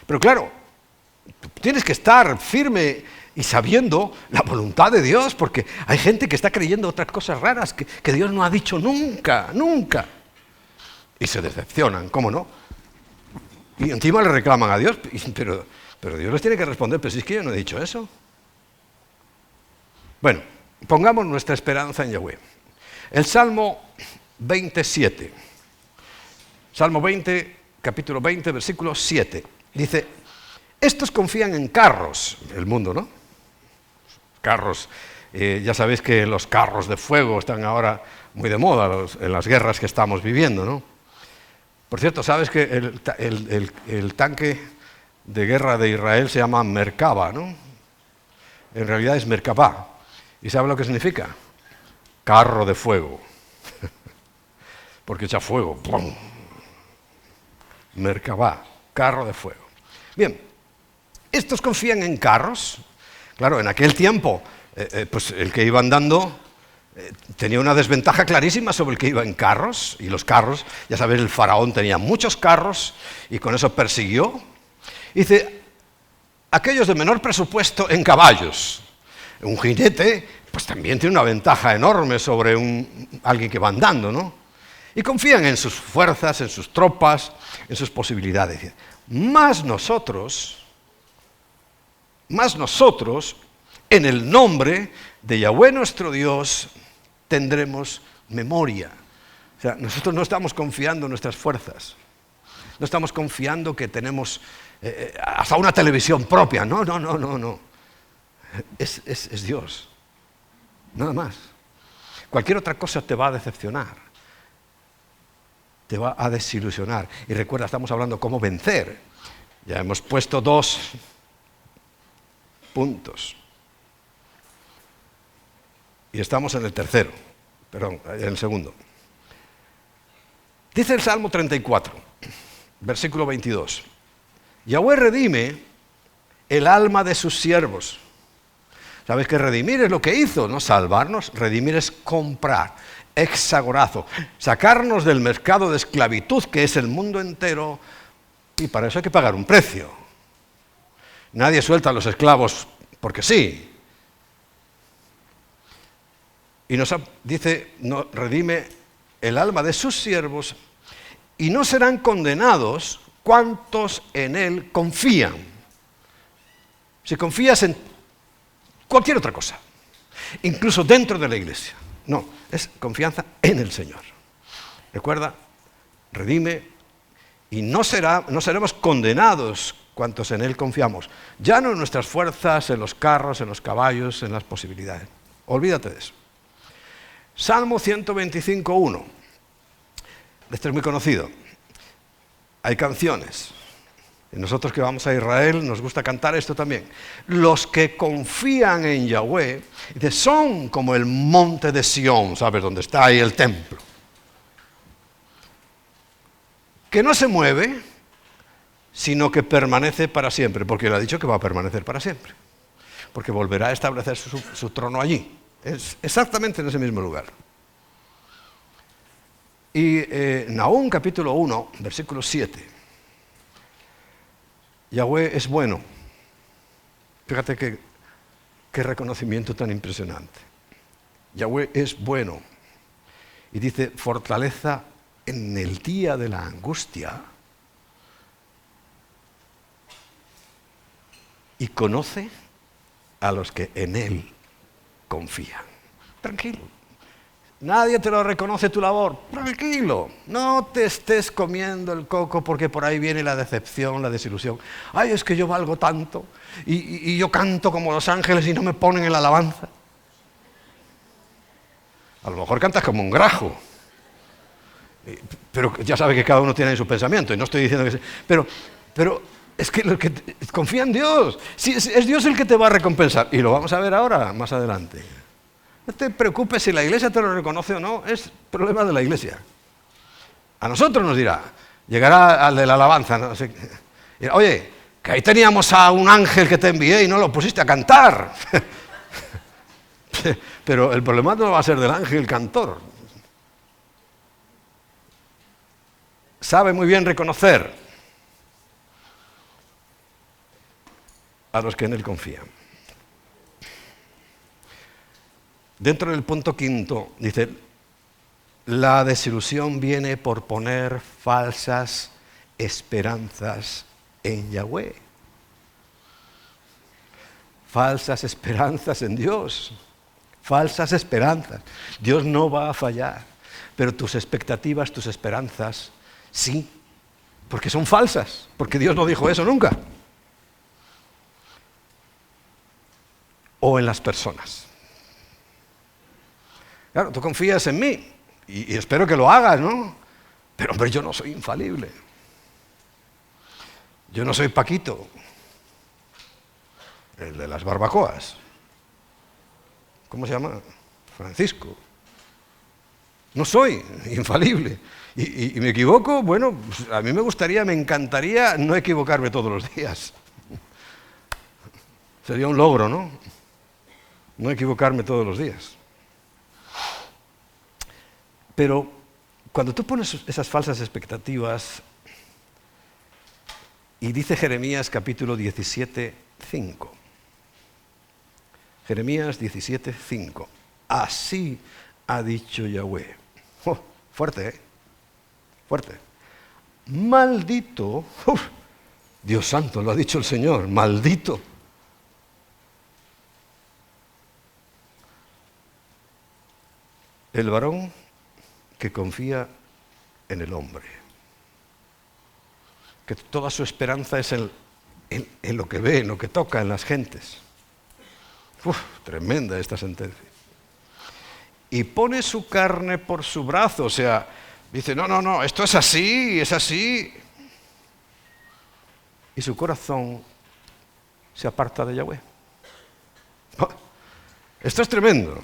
Pero claro, tienes que estar firme y sabiendo la voluntad de Dios, porque hay gente que está creyendo otras cosas raras que Dios no ha dicho nunca, nunca. Y se decepcionan, ¿cómo no? Y encima le reclaman a Dios, pero Dios les tiene que responder, pero si es que yo no he dicho eso. Bueno, pongamos nuestra esperanza en Yahweh. El Salmo 27, Salmo 20, capítulo 20, versículo 7, dice, estos confían en carros, el mundo, ¿no? Carros, ya sabéis que los carros de fuego están ahora muy de moda en las guerras que estamos viviendo, ¿no? Por cierto, ¿sabes que el tanque de guerra de Israel se llama Merkava, ¿no? En realidad es Merkavá. ¿Y sabe lo que significa? Carro de fuego. Porque echa fuego. ¡Pum! Merkavá, carro de fuego. Bien, estos confían en carros. Claro, en aquel tiempo, pues el que iba andando tenía una desventaja clarísima sobre el que iba en carros. Y los carros, ya sabéis, el faraón tenía muchos carros y con eso persiguió. Dice, aquellos de menor presupuesto en caballos. Un jinete, pues también tiene una ventaja enorme sobre alguien que va andando, ¿no? Y confían en sus fuerzas, en sus tropas, en sus posibilidades. Más nosotros, en el nombre de Yahweh nuestro Dios, tendremos memoria. O sea, nosotros no estamos confiando en nuestras fuerzas. No estamos confiando que tenemos hasta una televisión propia. No. Es Dios. Nada más. Cualquier otra cosa te va a decepcionar. Te va a desilusionar. Y recuerda, estamos hablando cómo vencer. Ya hemos puesto 2 puntos. Y estamos en el tercero. Perdón, en el segundo. Dice el Salmo 34, versículo 22. Yahweh redime el alma de sus siervos. ¿Sabes que redimir es lo que hizo? No salvarnos, redimir es comprar, hexagorazo, sacarnos del mercado de esclavitud que es el mundo entero, y para eso hay que pagar un precio. Nadie suelta a los esclavos porque sí. Y dice, redime el alma de sus siervos y no serán condenados cuantos en él confían. Si confías en cualquier otra cosa, incluso dentro de la iglesia. No, es confianza en el Señor. Recuerda, redime y no seremos condenados cuantos en Él confiamos. Ya no en nuestras fuerzas, en los carros, en los caballos, en las posibilidades. Olvídate de eso. Salmo 125.1. Este es muy conocido. Hay canciones. Y nosotros que vamos a Israel nos gusta cantar esto también. Los que confían en Yahweh son como el monte de Sión, ¿sabes? Donde está ahí el templo. Que no se mueve, sino que permanece para siempre. Porque él ha dicho que va a permanecer para siempre. Porque volverá a establecer su trono allí. Es exactamente en ese mismo lugar. Y Nahum capítulo 1, versículo 7. Yahweh es bueno. Fíjate qué reconocimiento tan impresionante. Yahweh es bueno. Y dice, fortaleza en el día de la angustia. Y conoce a los que en Él confían. Tranquilo. Nadie te lo reconoce tu labor. Tranquilo, no te estés comiendo el coco porque por ahí viene la decepción, la desilusión. Ay, es que yo valgo tanto y yo canto como los ángeles y no me ponen en la alabanza. A lo mejor cantas como un grajo. Pero ya sabe que cada uno tiene su pensamiento y no estoy diciendo que... Pero es que, confía en Dios. Sí, es Dios el que te va a recompensar. Y lo vamos a ver ahora, más adelante. No te preocupes si la iglesia te lo reconoce o no, es problema de la iglesia. A nosotros nos dirá, llegará al de la alabanza, no sé, dirá, oye, que ahí teníamos a un ángel que te envié y no lo pusiste a cantar. Pero el problema no va a ser del ángel cantor. Sabe muy bien reconocer a los que en él confían. Dentro del punto quinto, dice, la desilusión viene por poner falsas esperanzas en Yahweh. Falsas esperanzas en Dios. Falsas esperanzas. Dios no va a fallar, pero tus expectativas, tus esperanzas, sí, porque son falsas, porque Dios no dijo eso nunca. O en las personas. Claro, tú confías en mí y espero que lo hagas, ¿no? Pero hombre, yo no soy infalible. Yo no soy Paquito, el de las barbacoas. ¿Cómo se llama? Francisco. No soy infalible. Y me equivoco, bueno, pues a mí me encantaría no equivocarme todos los días. Sería un logro, ¿no? No equivocarme todos los días. Pero cuando tú pones esas falsas expectativas, y dice Jeremías capítulo 17, 5. Jeremías 17, 5. Así ha dicho Yahweh. Oh, fuerte, ¿eh? Fuerte. Maldito, Dios santo, lo ha dicho el Señor, maldito. El varón que confía en el hombre, que toda su esperanza es en lo que ve, en lo que toca, en las gentes. Tremenda esta sentencia. Y pone su carne por su brazo, o sea, dice, no, esto es así, es así. Y su corazón se aparta de Yahweh. Esto es tremendo.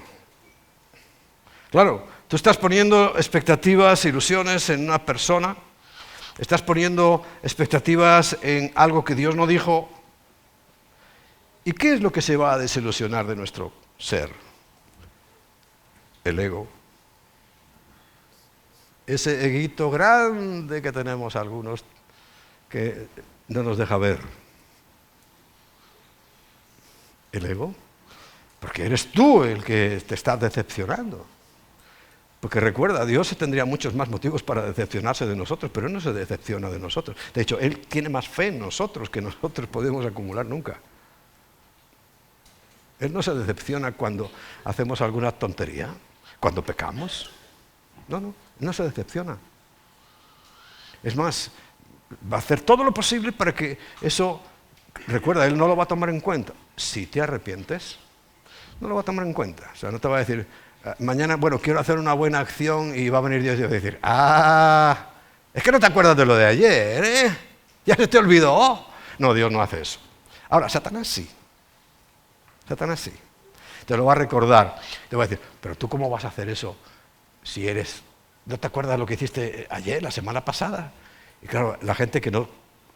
Claro, tú estás poniendo expectativas, ilusiones en una persona, estás poniendo expectativas en algo que Dios no dijo. ¿Y qué es lo que se va a desilusionar de nuestro ser? El ego. Ese eguito grande que tenemos algunos que no nos deja ver. El ego. Porque eres tú el que te está decepcionando. Porque recuerda, Dios tendría muchos más motivos para decepcionarse de nosotros, pero Él no se decepciona de nosotros. De hecho, Él tiene más fe en nosotros que nosotros podemos acumular nunca. Él no se decepciona cuando hacemos alguna tontería, cuando pecamos. No se decepciona. Es más, va a hacer todo lo posible para que eso, recuerda, Él no lo va a tomar en cuenta. Si te arrepientes, no lo va a tomar en cuenta. O sea, no te va a decir, mañana, bueno, quiero hacer una buena acción y va a venir Dios y va a decir, es que no te acuerdas de lo de ayer, ¿eh? ¿Ya se te olvidó? No, Dios no hace eso. Ahora, Satanás sí. Satanás sí. Te lo va a recordar. Te va a decir, pero tú ¿cómo vas a hacer eso si eres... ¿No te acuerdas lo que hiciste ayer, la semana pasada? Y claro, la gente que no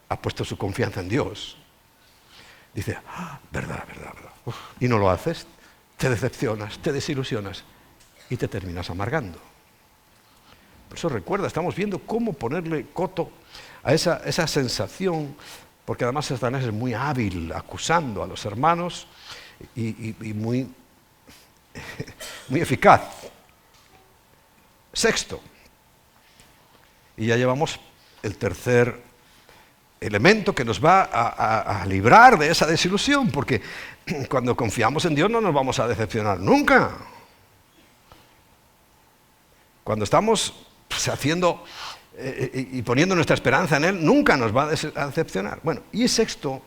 ha puesto su confianza en Dios, dice, verdad. Y no lo haces, te decepcionas, te desilusionas y te terminas amargando. Por eso recuerda, estamos viendo cómo ponerle coto a esa sensación, porque además Satanás es muy hábil acusando a los hermanos y muy eficaz. Sexto, y ya llevamos el tercer elemento que nos va a librar de esa desilusión, porque cuando confiamos en Dios no nos vamos a decepcionar nunca. cuando estamos haciendo y poniendo nuestra esperanza en Él, nunca nos va a decepcionar. Bueno, y sexto,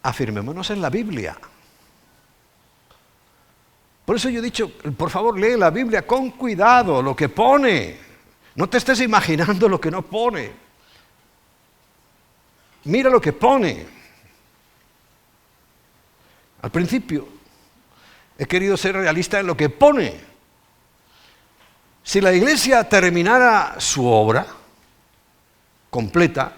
afirmémonos en la Biblia. Por eso yo he dicho, por favor, lee la Biblia con cuidado, lo que pone. No te estés imaginando lo que no pone. Mira lo que pone. Al principio, he querido ser realista en lo que pone. Si la Iglesia terminara su obra completa,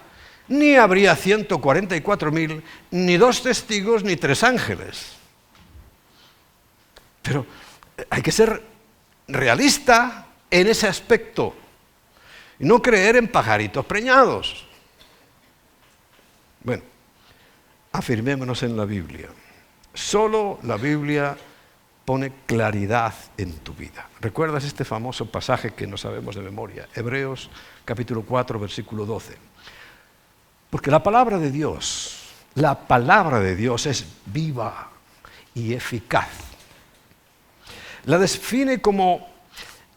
ni habría 144.000, ni 2 testigos, ni 3 ángeles. Pero hay que ser realista en ese aspecto y no creer en pajaritos preñados. Bueno, afirmémonos en la Biblia. Solo la Biblia pone claridad en tu vida. ¿Recuerdas este famoso pasaje que no sabemos de memoria? Hebreos capítulo 4, versículo 12. Porque la palabra de Dios es viva y eficaz. La define como,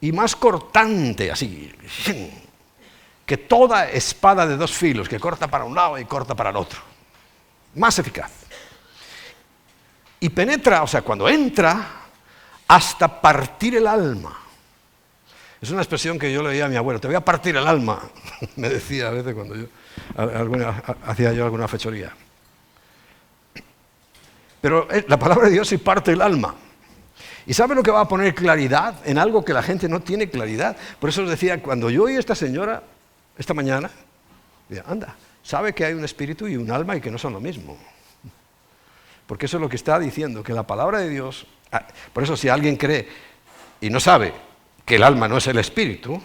y más cortante, así, que toda espada de 2 filos, que corta para un lado y corta para el otro. Más eficaz. Y penetra, o sea, cuando entra, hasta partir el alma. Es una expresión que yo le oía a mi abuelo, te voy a partir el alma, me decía a veces cuando hacía yo alguna fechoría. Pero la palabra de Dios sí parte el alma. ¿Y sabe lo que va a poner claridad en algo que la gente no tiene claridad? Por eso os decía, cuando yo oí a esta señora esta mañana, decía, anda, sabe que hay un espíritu y un alma y que no son lo mismo. Porque eso es lo que está diciendo, que la palabra de Dios, por eso si alguien cree y no sabe que el alma no es el espíritu,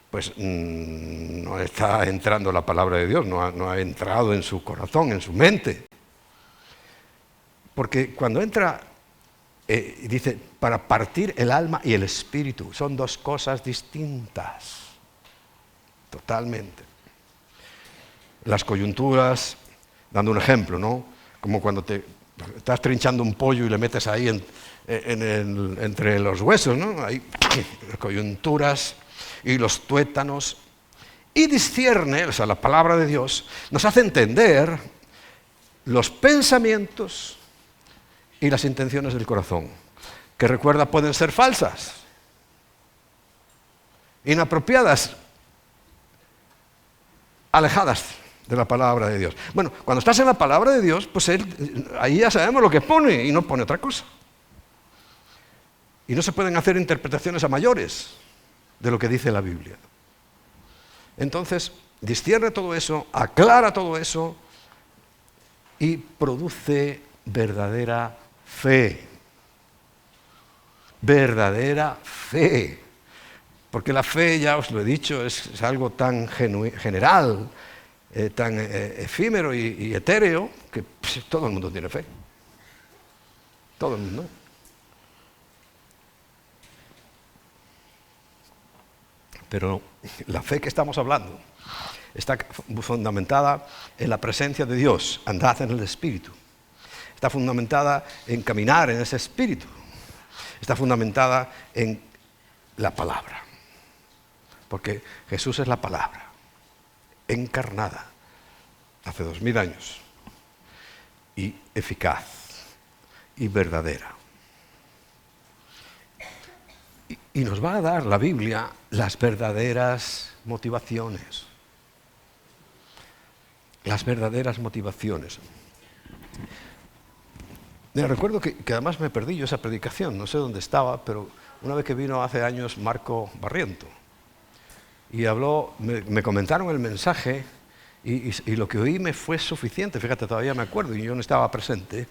pues no está entrando la palabra de Dios, no ha entrado en su corazón, en su mente. Porque cuando entra, dice, para partir el alma y el espíritu, son 2 cosas distintas, totalmente. Las coyunturas, dando un ejemplo, ¿no? Como cuando te estás trinchando un pollo y le metes ahí entre los huesos, ¿no? Ahí, las coyunturas y los tuétanos. Y discierne, o sea, la palabra de Dios, nos hace entender los pensamientos y las intenciones del corazón, que recuerda pueden ser falsas, inapropiadas, alejadas de la palabra de Dios. Bueno, cuando estás en la palabra de Dios, pues ahí ya sabemos lo que pone y no pone otra cosa. Y no se pueden hacer interpretaciones a mayores de lo que dice la Biblia. Entonces, discierne todo eso, aclara todo eso y produce verdadera fe. Verdadera fe. Porque la fe, ya os lo he dicho, es algo tan general, tan efímero y etéreo, que todo el mundo tiene fe. Todo el mundo. Pero la fe que estamos hablando está fundamentada en la presencia de Dios, andad en el Espíritu. Está fundamentada en caminar en ese Espíritu. Está fundamentada en la palabra. Porque Jesús es la palabra, encarnada, hace 2000 años, y eficaz, y verdadera. Y nos va a dar la Biblia las verdaderas motivaciones. Las verdaderas motivaciones. Me recuerdo que además me perdí yo esa predicación, no sé dónde estaba, pero una vez que vino hace años Marco Barriento, y habló, me comentaron el mensaje, y lo que oí me fue suficiente, fíjate, todavía me acuerdo, y yo no estaba presente,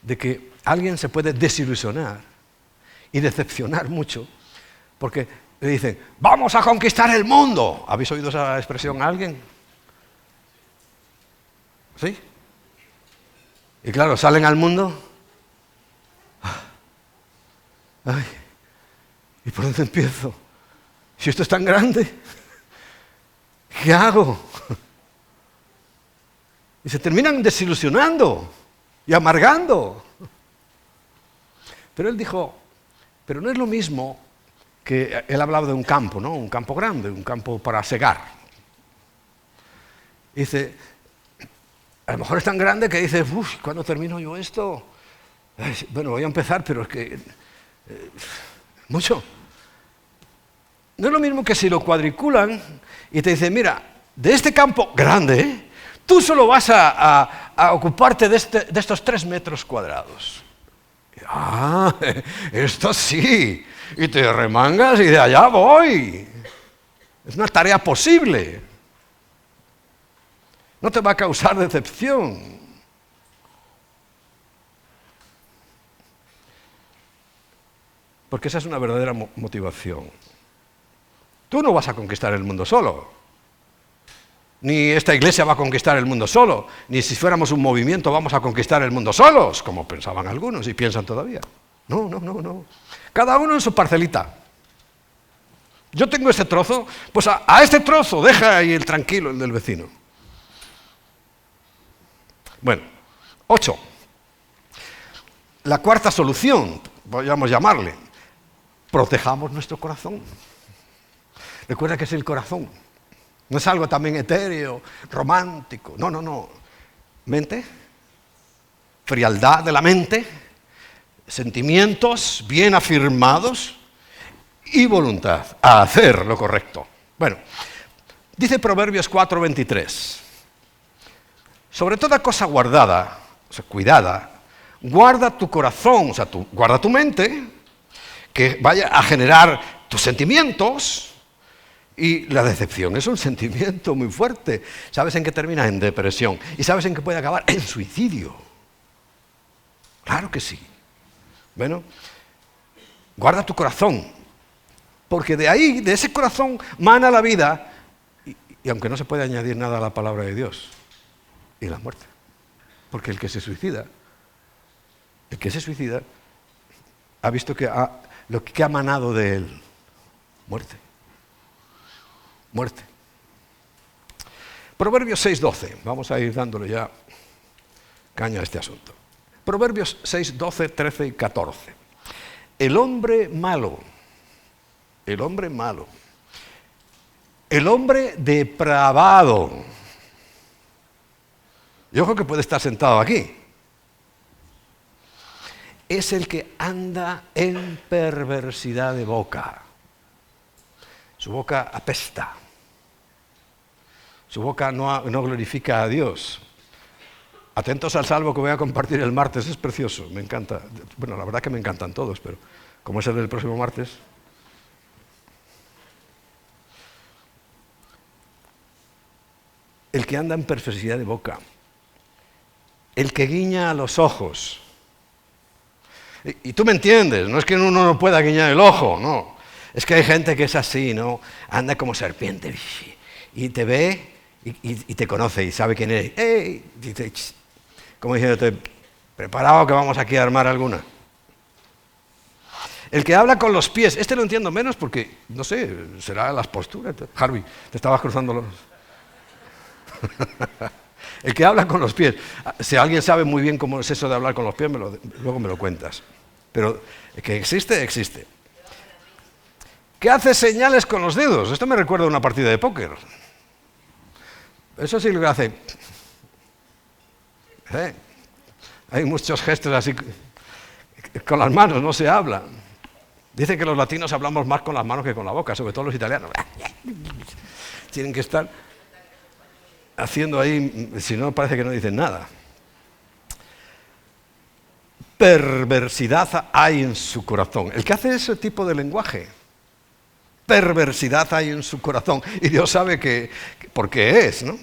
de que alguien se puede desilusionar y decepcionar mucho, porque le dicen, vamos a conquistar el mundo. ¿Habéis oído esa expresión a alguien? ¿Sí? Y claro, salen al mundo. Ay, ¿y por dónde empiezo? Si esto es tan grande, ¿qué hago? Y se terminan desilusionando y amargando. Pero él dijo, pero no es lo mismo que él hablaba de un campo, ¿no? Un campo grande, un campo para segar. Dice, a lo mejor es tan grande que dice, uff, ¿cuándo termino yo esto? Bueno, voy a empezar, pero es que... mucho. No es lo mismo que si lo cuadriculan y te dicen, mira, de este campo grande, tú solo vas a ocuparte de estos 3 metros cuadrados. Ah, esto sí. Y te remangas y de allá voy. Es una tarea posible. No te va a causar decepción. Porque esa es una verdadera motivación. Tú no vas a conquistar el mundo solo. Ni esta iglesia va a conquistar el mundo solo. Ni si fuéramos un movimiento vamos a conquistar el mundo solos, como pensaban algunos y piensan todavía. No, no, no, no. Cada uno en su parcelita. Yo tengo este trozo, pues a este trozo deja ahí el tranquilo, el del vecino. Bueno, 8. La cuarta solución, podríamos llamarle, protejamos nuestro corazón. Recuerda que es el corazón. No es algo también etéreo, romántico. No, no, no. Mente, frialdad de la mente, sentimientos bien afirmados y voluntad a hacer lo correcto. Bueno, dice Proverbios 4:23. Sobre toda cosa guardada, o sea, cuidada, guarda tu corazón, o sea, guarda tu mente, que vaya a generar tus sentimientos. Y la decepción es un sentimiento muy fuerte. ¿Sabes en qué termina? En depresión. ¿Y sabes en qué puede acabar? En suicidio. Claro que sí. Bueno, guarda tu corazón, porque de ahí, de ese corazón, mana la vida, y aunque no se puede añadir nada a la palabra de Dios, y la muerte. Porque el que se suicida ha visto que lo que ha manado de él, muerte. Muerte. Proverbios 6:12. Vamos a ir dándole ya caña a este asunto. Proverbios 6:12, 13 y 14. El hombre malo, el hombre depravado, y ojo que puede estar sentado aquí, es el que anda en perversidad de boca. Su boca apesta. Su boca no glorifica a Dios. Atentos al salmo que voy a compartir el martes, es precioso, me encanta. Bueno, la verdad que me encantan todos, pero como es el del próximo martes. El que anda en perversidad de boca, el que guiña los ojos. Y tú me entiendes, no es que uno no pueda guiñar el ojo, no. Es que hay gente que es así, ¿no? Anda como serpiente y te ve y te conoce y sabe quién eres. ¡Ey! Dice, como diciéndote, preparado que vamos aquí a armar alguna. El que habla con los pies, este lo entiendo menos porque, no sé, será las posturas. Harvey, te estabas cruzando los... El que habla con los pies. Si alguien sabe muy bien cómo es eso de hablar con los pies, luego me lo cuentas. Pero que existe, existe. ¿Qué hace señales con los dedos? Esto me recuerda a una partida de póker. Eso sí lo que hace. Hay muchos gestos así. Con las manos no se habla. Dicen que los latinos hablamos más con las manos que con la boca, sobre todo los italianos. Tienen que estar haciendo ahí, si no parece que no dicen nada. Perversidad hay en su corazón. El que hace ese tipo de lenguaje, perversidad hay en su corazón. Y Dios sabe por qué es, ¿no?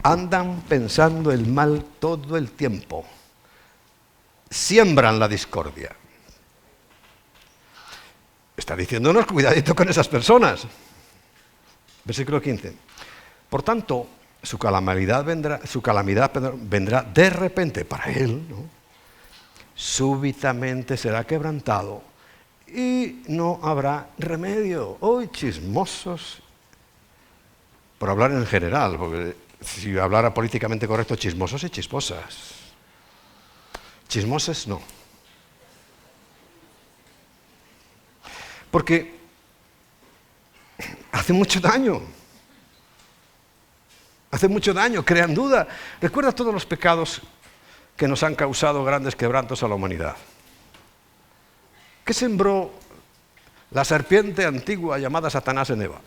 Andan pensando el mal todo el tiempo. Siembran la discordia. Está diciéndonos cuidadito con esas personas. Versículo 15. Por tanto, su calamidad vendrá de repente para él, ¿no? Súbitamente será quebrantado y no habrá remedio. Hoy chismosos, por hablar en general, porque si hablara políticamente correcto, chismosos y chismosas. Chismoses no. Porque hace mucho daño. Hace mucho daño, crean duda. Recuerda todos los pecados que nos han causado grandes quebrantos a la humanidad. ¿Qué sembró la serpiente antigua llamada Satanás en Eva?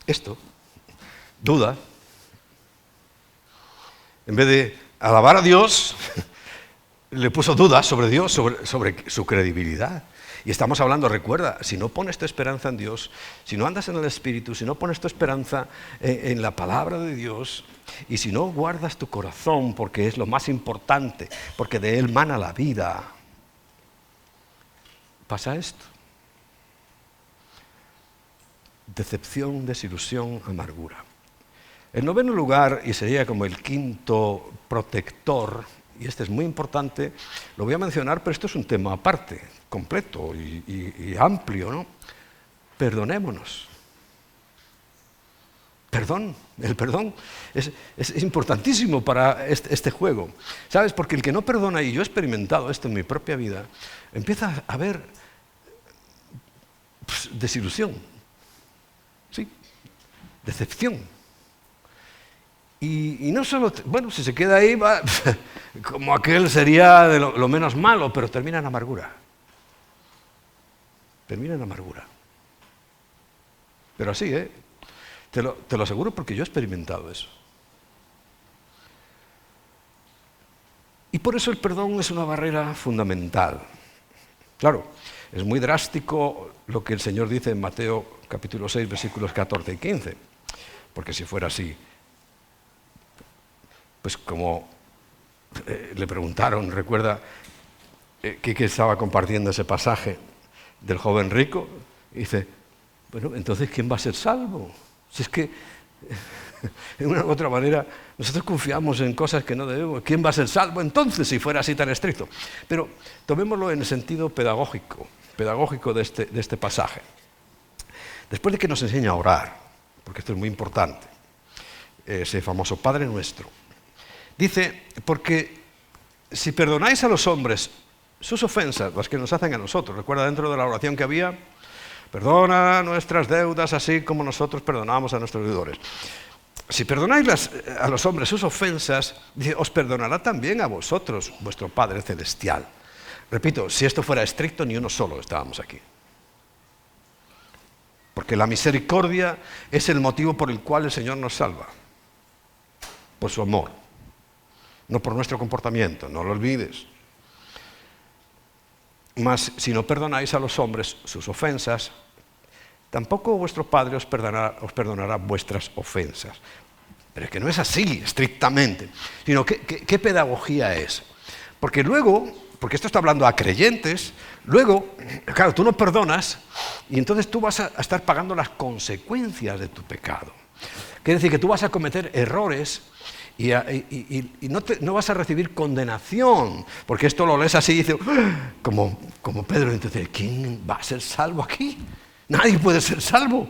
Esto, duda. En vez de alabar a Dios, le puso dudas sobre Dios, sobre su credibilidad. Y estamos hablando, recuerda, si no pones tu esperanza en Dios, si no andas en el Espíritu, si no pones tu esperanza en la palabra de Dios, y si no guardas tu corazón, porque es lo más importante, porque de él mana la vida, pasa esto. Decepción, desilusión, amargura. En noveno lugar, y sería como el quinto protector, y este es muy importante, lo voy a mencionar, pero esto es un tema aparte, completo y amplio, ¿no? Perdonémonos. Perdón, el perdón es importantísimo para este juego. ¿Sabes? Porque el que no perdona, y yo he experimentado esto en mi propia vida, empieza a haber desilusión, ¿sí? Decepción. Y no solo, bueno, si se queda ahí, va, como aquel sería de lo menos malo, pero termina en amargura. Termina en amargura. Pero así, te lo aseguro porque yo he experimentado eso. Y por eso el perdón es una barrera fundamental. Claro, es muy drástico lo que el Señor dice en Mateo capítulo 6, versículos 14 y 15, porque si fuera así, pues como le preguntaron, recuerda que estaba compartiendo ese pasaje del joven rico, y dice, bueno, entonces ¿quién va a ser salvo? Si es que, de una u otra manera, nosotros confiamos en cosas que no debemos. ¿Quién va a ser salvo entonces si fuera así tan estricto? Pero tomémoslo en el sentido pedagógico de este pasaje. Después de que nos enseña a orar, porque esto es muy importante, ese famoso Padre Nuestro, dice, porque si perdonáis a los hombres sus ofensas, las que nos hacen a nosotros, recuerda dentro de la oración que había, perdona nuestras deudas así como nosotros perdonamos a nuestros deudores. Si perdonáis a los hombres sus ofensas, dice, os perdonará también a vosotros vuestro Padre Celestial. Repito, si esto fuera estricto, ni uno solo estábamos aquí. Porque la misericordia es el motivo por el cual el Señor nos salva. Por su amor. No por nuestro comportamiento, no lo olvides. Mas si no perdonáis a los hombres sus ofensas, tampoco vuestro Padre os perdonará vuestras ofensas. Pero es que no es así, estrictamente. Sino, ¿qué pedagogía es? Porque luego, porque esto está hablando a creyentes, luego, claro, tú no perdonas y entonces tú vas a estar pagando las consecuencias de tu pecado. Quiere decir que tú vas a cometer errores y no vas a recibir condenación, porque esto lo lees así y dices, como Pedro, entonces, ¿quién va a ser salvo aquí? Nadie puede ser salvo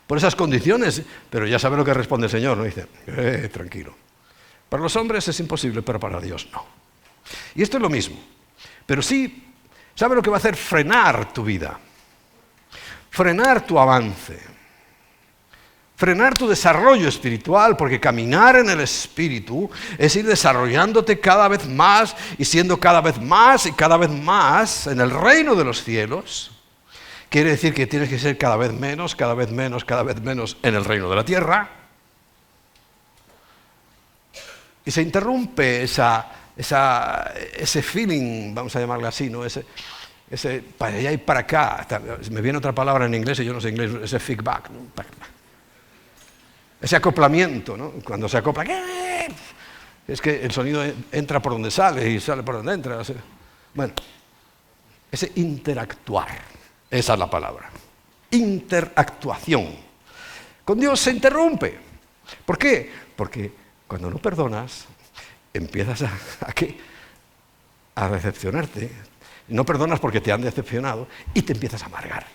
por esas condiciones, pero ya sabe lo que responde el Señor, ¿no? Dice, tranquilo. Para los hombres es imposible, pero para Dios no. Y esto es lo mismo, pero sí, ¿sabe lo que va a hacer? Frenar tu vida, frenar tu avance. Frenar tu desarrollo espiritual, porque caminar en el Espíritu es ir desarrollándote cada vez más y siendo cada vez más y cada vez más en el reino de los cielos. Quiere decir que tienes que ser cada vez menos, cada vez menos, cada vez menos en el reino de la tierra. Y se interrumpe ese feeling, vamos a llamarle así, ¿no? Ese para allá y para acá. Me viene otra palabra en inglés y yo no sé inglés, ese feedback, ¿no? Ese acoplamiento, ¿no? Cuando se acopla, es que el sonido entra por donde sale y sale por donde entra. Bueno, ese interactuar, esa es la palabra. Interactuación. Con Dios se interrumpe. ¿Por qué? Porque cuando no perdonas, empiezas a decepcionarte. No perdonas porque te han decepcionado y te empiezas a amargar.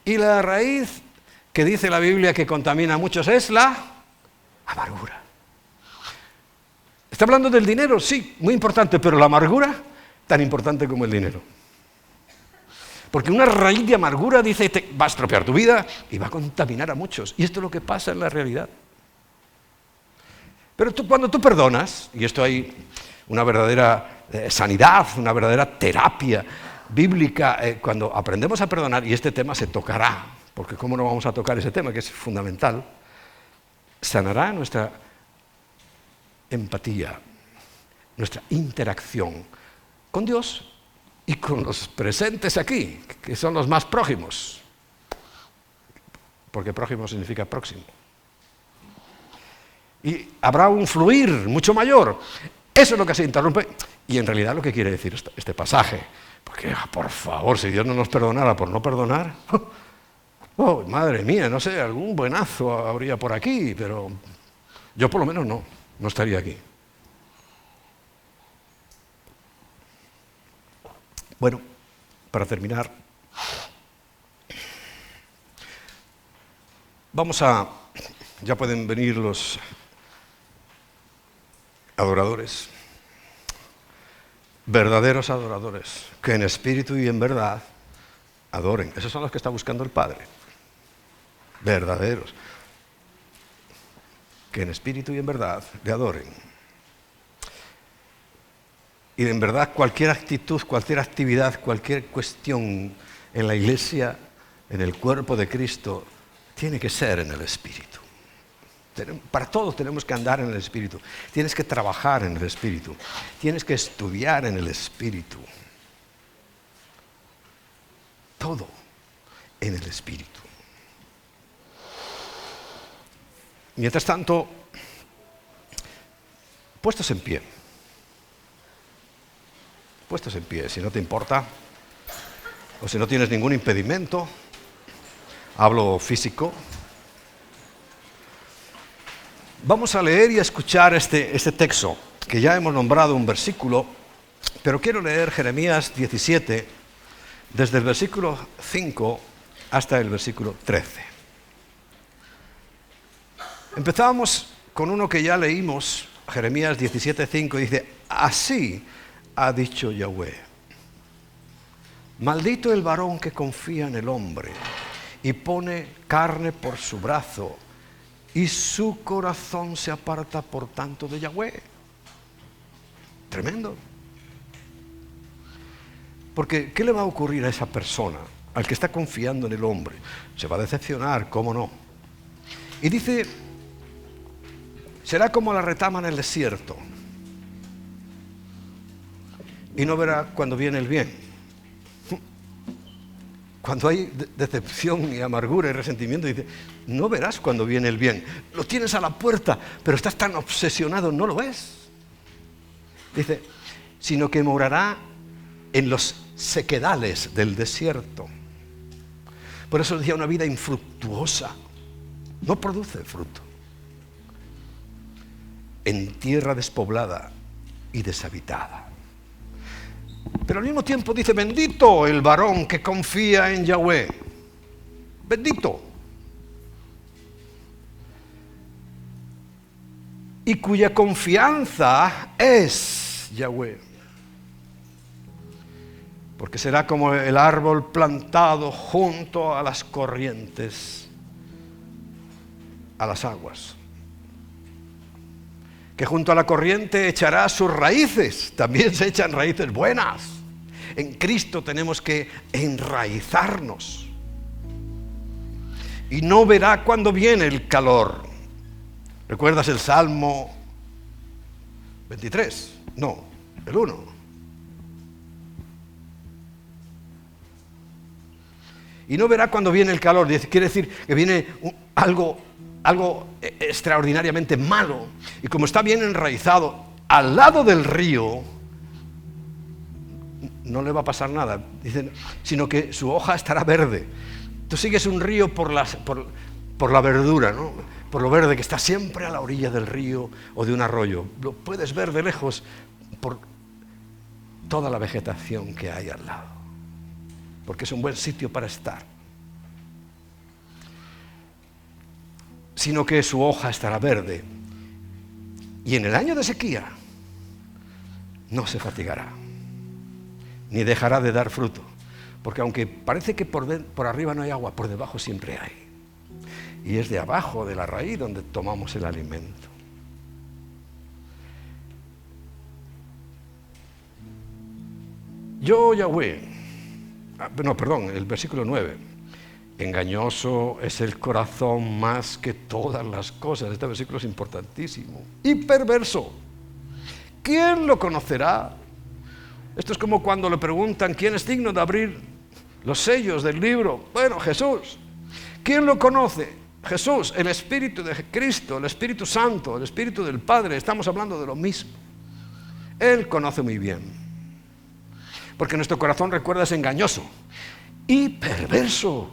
Y la raíz que dice la Biblia que contamina a muchos es la amargura. ¿Está hablando del dinero? Sí, muy importante, pero la amargura, tan importante como el dinero. Porque una raíz de amargura, dice, te va a estropear tu vida y va a contaminar a muchos. Y esto es lo que pasa en la realidad. Pero cuando tú perdonas, y esto hay una verdadera sanidad, una verdadera terapia bíblica, cuando aprendemos a perdonar, y este tema se tocará, porque cómo no vamos a tocar ese tema, que es fundamental, sanará nuestra empatía, nuestra interacción con Dios y con los presentes aquí, que son los más prójimos, porque prójimo significa próximo. Y habrá un fluir mucho mayor. Eso es lo que se interrumpe, y en realidad lo que quiere decir este pasaje. Porque, por favor, si Dios no nos perdonara por no perdonar, oh, madre mía, no sé, algún buenazo habría por aquí, pero yo por lo menos no estaría aquí. Bueno, para terminar, ya pueden venir los adoradores, verdaderos adoradores, que en espíritu y en verdad adoren. Esos son los que está buscando el Padre, verdaderos, que en espíritu y en verdad le adoren. Y en verdad cualquier actitud, cualquier actividad, cualquier cuestión en la iglesia, en el cuerpo de Cristo, tiene que ser en el Espíritu. Para todos tenemos que andar en el Espíritu. Tienes que trabajar en el Espíritu. Tienes que estudiar en el Espíritu. Todo en el Espíritu. Mientras tanto, puestos en pie, si no te importa, o si no tienes ningún impedimento, hablo físico. Vamos a leer y a escuchar este texto, que ya hemos nombrado un versículo, pero quiero leer Jeremías 17, desde el versículo 5 hasta el versículo 13. Empezábamos con uno que ya leímos, Jeremías 17:5, dice: así ha dicho Yahweh, maldito el varón que confía en el hombre y pone carne por su brazo, y su corazón se aparta por tanto de Yahweh. Tremendo. Porque, ¿qué le va a ocurrir a esa persona, al que está confiando en el hombre? Se va a decepcionar, ¿cómo no? Y dice, será como la retama en el desierto, y no verá cuando viene el bien. Cuando hay decepción y amargura y resentimiento, dice, no verás cuando viene el bien. Lo tienes a la puerta, pero estás tan obsesionado, no lo ves. Dice, sino que morará en los sequedales del desierto. Por eso decía, una vida infructuosa, no produce fruto. En tierra despoblada y deshabitada. Pero al mismo tiempo dice, bendito el varón que confía en Yahweh. Bendito. Y cuya confianza es Yahweh. Porque será como el árbol plantado junto a las corrientes, a las aguas, que junto a la corriente echará sus raíces. También se echan raíces buenas. En Cristo tenemos que enraizarnos. Y no verá cuando viene el calor. ¿Recuerdas el Salmo 23? No, el 1. Y no verá cuando viene el calor. Quiere decir que viene algo extraordinariamente malo, y como está bien enraizado al lado del río, no le va a pasar nada, dicen, sino que su hoja estará verde. Tú sigues un río por la verdura, ¿no? Por lo verde que está siempre a la orilla del río o de un arroyo. Lo puedes ver de lejos por toda la vegetación que hay al lado, porque es un buen sitio para estar. Sino que su hoja estará verde. Y en el año de sequía, no se fatigará, ni dejará de dar fruto. Porque aunque parece que por arriba no hay agua, por debajo siempre hay. Y es de abajo, de la raíz, donde tomamos el alimento. Yo, Yahweh, el versículo 9. Engañoso es el corazón más que todas las cosas. Este versículo es importantísimo. Y perverso. ¿Quién lo conocerá? Esto es como cuando le preguntan quién es digno de abrir los sellos del libro. Bueno, Jesús. ¿Quién lo conoce? Jesús, el Espíritu de Cristo, el Espíritu Santo, el Espíritu del Padre. Estamos hablando de lo mismo. Él conoce muy bien. Porque nuestro corazón, recuerda, es engañoso y perverso.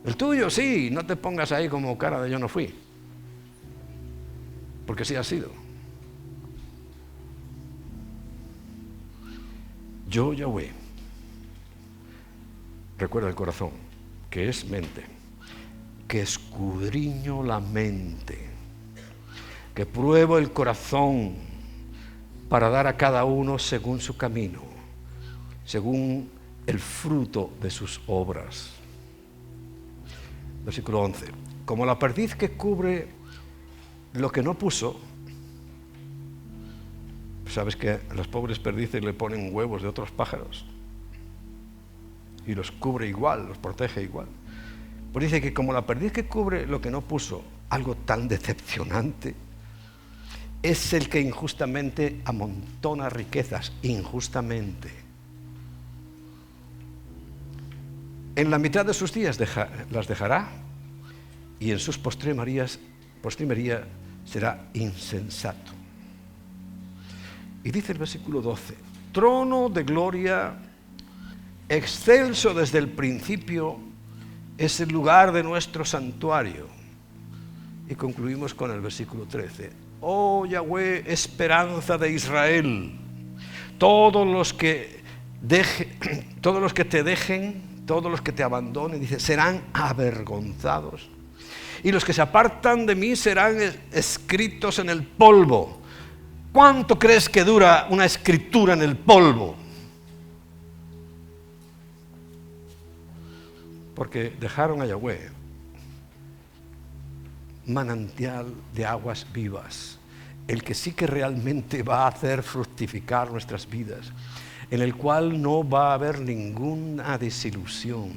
El tuyo sí, no te pongas ahí como cara de yo no fui. Porque sí ha sido. Yo, Yahweh, recuerda el corazón, que es mente, que escudriño la mente, que pruebo el corazón para dar a cada uno según su camino, según el fruto de sus obras. Versículo 11. Como la perdiz que cubre lo que no puso. ¿Sabes que a las pobres perdices le ponen huevos de otros pájaros? Y los cubre igual, los protege igual. Pues dice que como la perdiz que cubre lo que no puso, algo tan decepcionante, es el que injustamente amontona riquezas, injustamente. En la mitad de sus días las dejará, y en sus postrimería será insensato. Y dice el versículo 12, trono de gloria, excelso desde el principio, es el lugar de nuestro santuario. Y concluimos con el versículo 13. Oh Yahweh, esperanza de Israel, todos los que te dejen, todos los que te abandonen, dice, serán avergonzados. Y los que se apartan de mí serán escritos en el polvo. ¿Cuánto crees que dura una escritura en el polvo? Porque dejaron a Yahweh, manantial de aguas vivas, el que sí que realmente va a hacer fructificar nuestras vidas, en el cual no va a haber ninguna desilusión.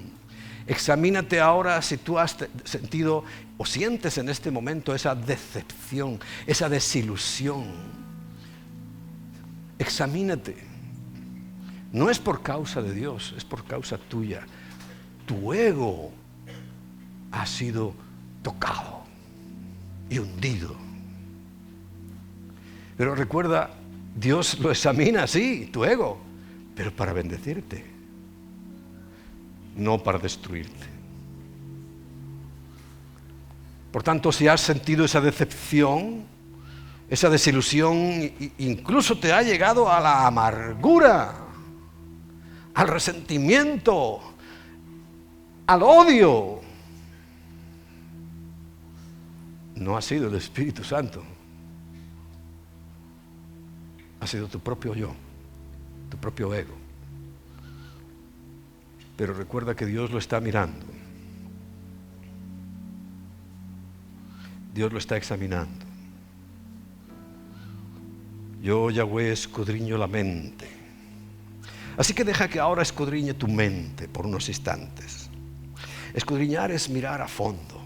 Examínate ahora si tú has sentido o sientes en este momento esa decepción, esa desilusión. Examínate. No es por causa de Dios, es por causa tuya. Tu ego ha sido tocado y hundido. Pero recuerda, Dios lo examina así, tu ego, pero para bendecirte, no para destruirte. Por tanto, si has sentido esa decepción, esa desilusión, incluso te ha llegado a la amargura, al resentimiento, al odio, no ha sido el Espíritu Santo, ha sido tu propio yo, tu propio ego. Pero recuerda que Dios lo está mirando, Dios lo está examinando. Yo, Yahweh, escudriño la mente. Así que deja que ahora escudriñe tu mente por unos instantes. Escudriñar es mirar a fondo.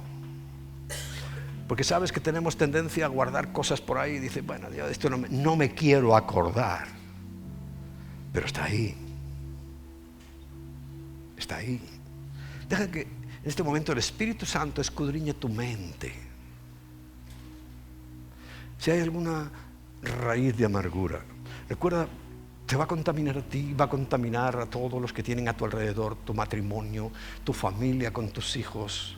Porque sabes que tenemos tendencia a guardar cosas por ahí y dices, bueno, Dios, esto no me quiero acordar. Pero está ahí. Está ahí. Deja que en este momento el Espíritu Santo escudriñe tu mente. Si hay alguna raíz de amargura, recuerda, te va a contaminar a ti, va a contaminar a todos los que tienen a tu alrededor, tu matrimonio, tu familia con tus hijos.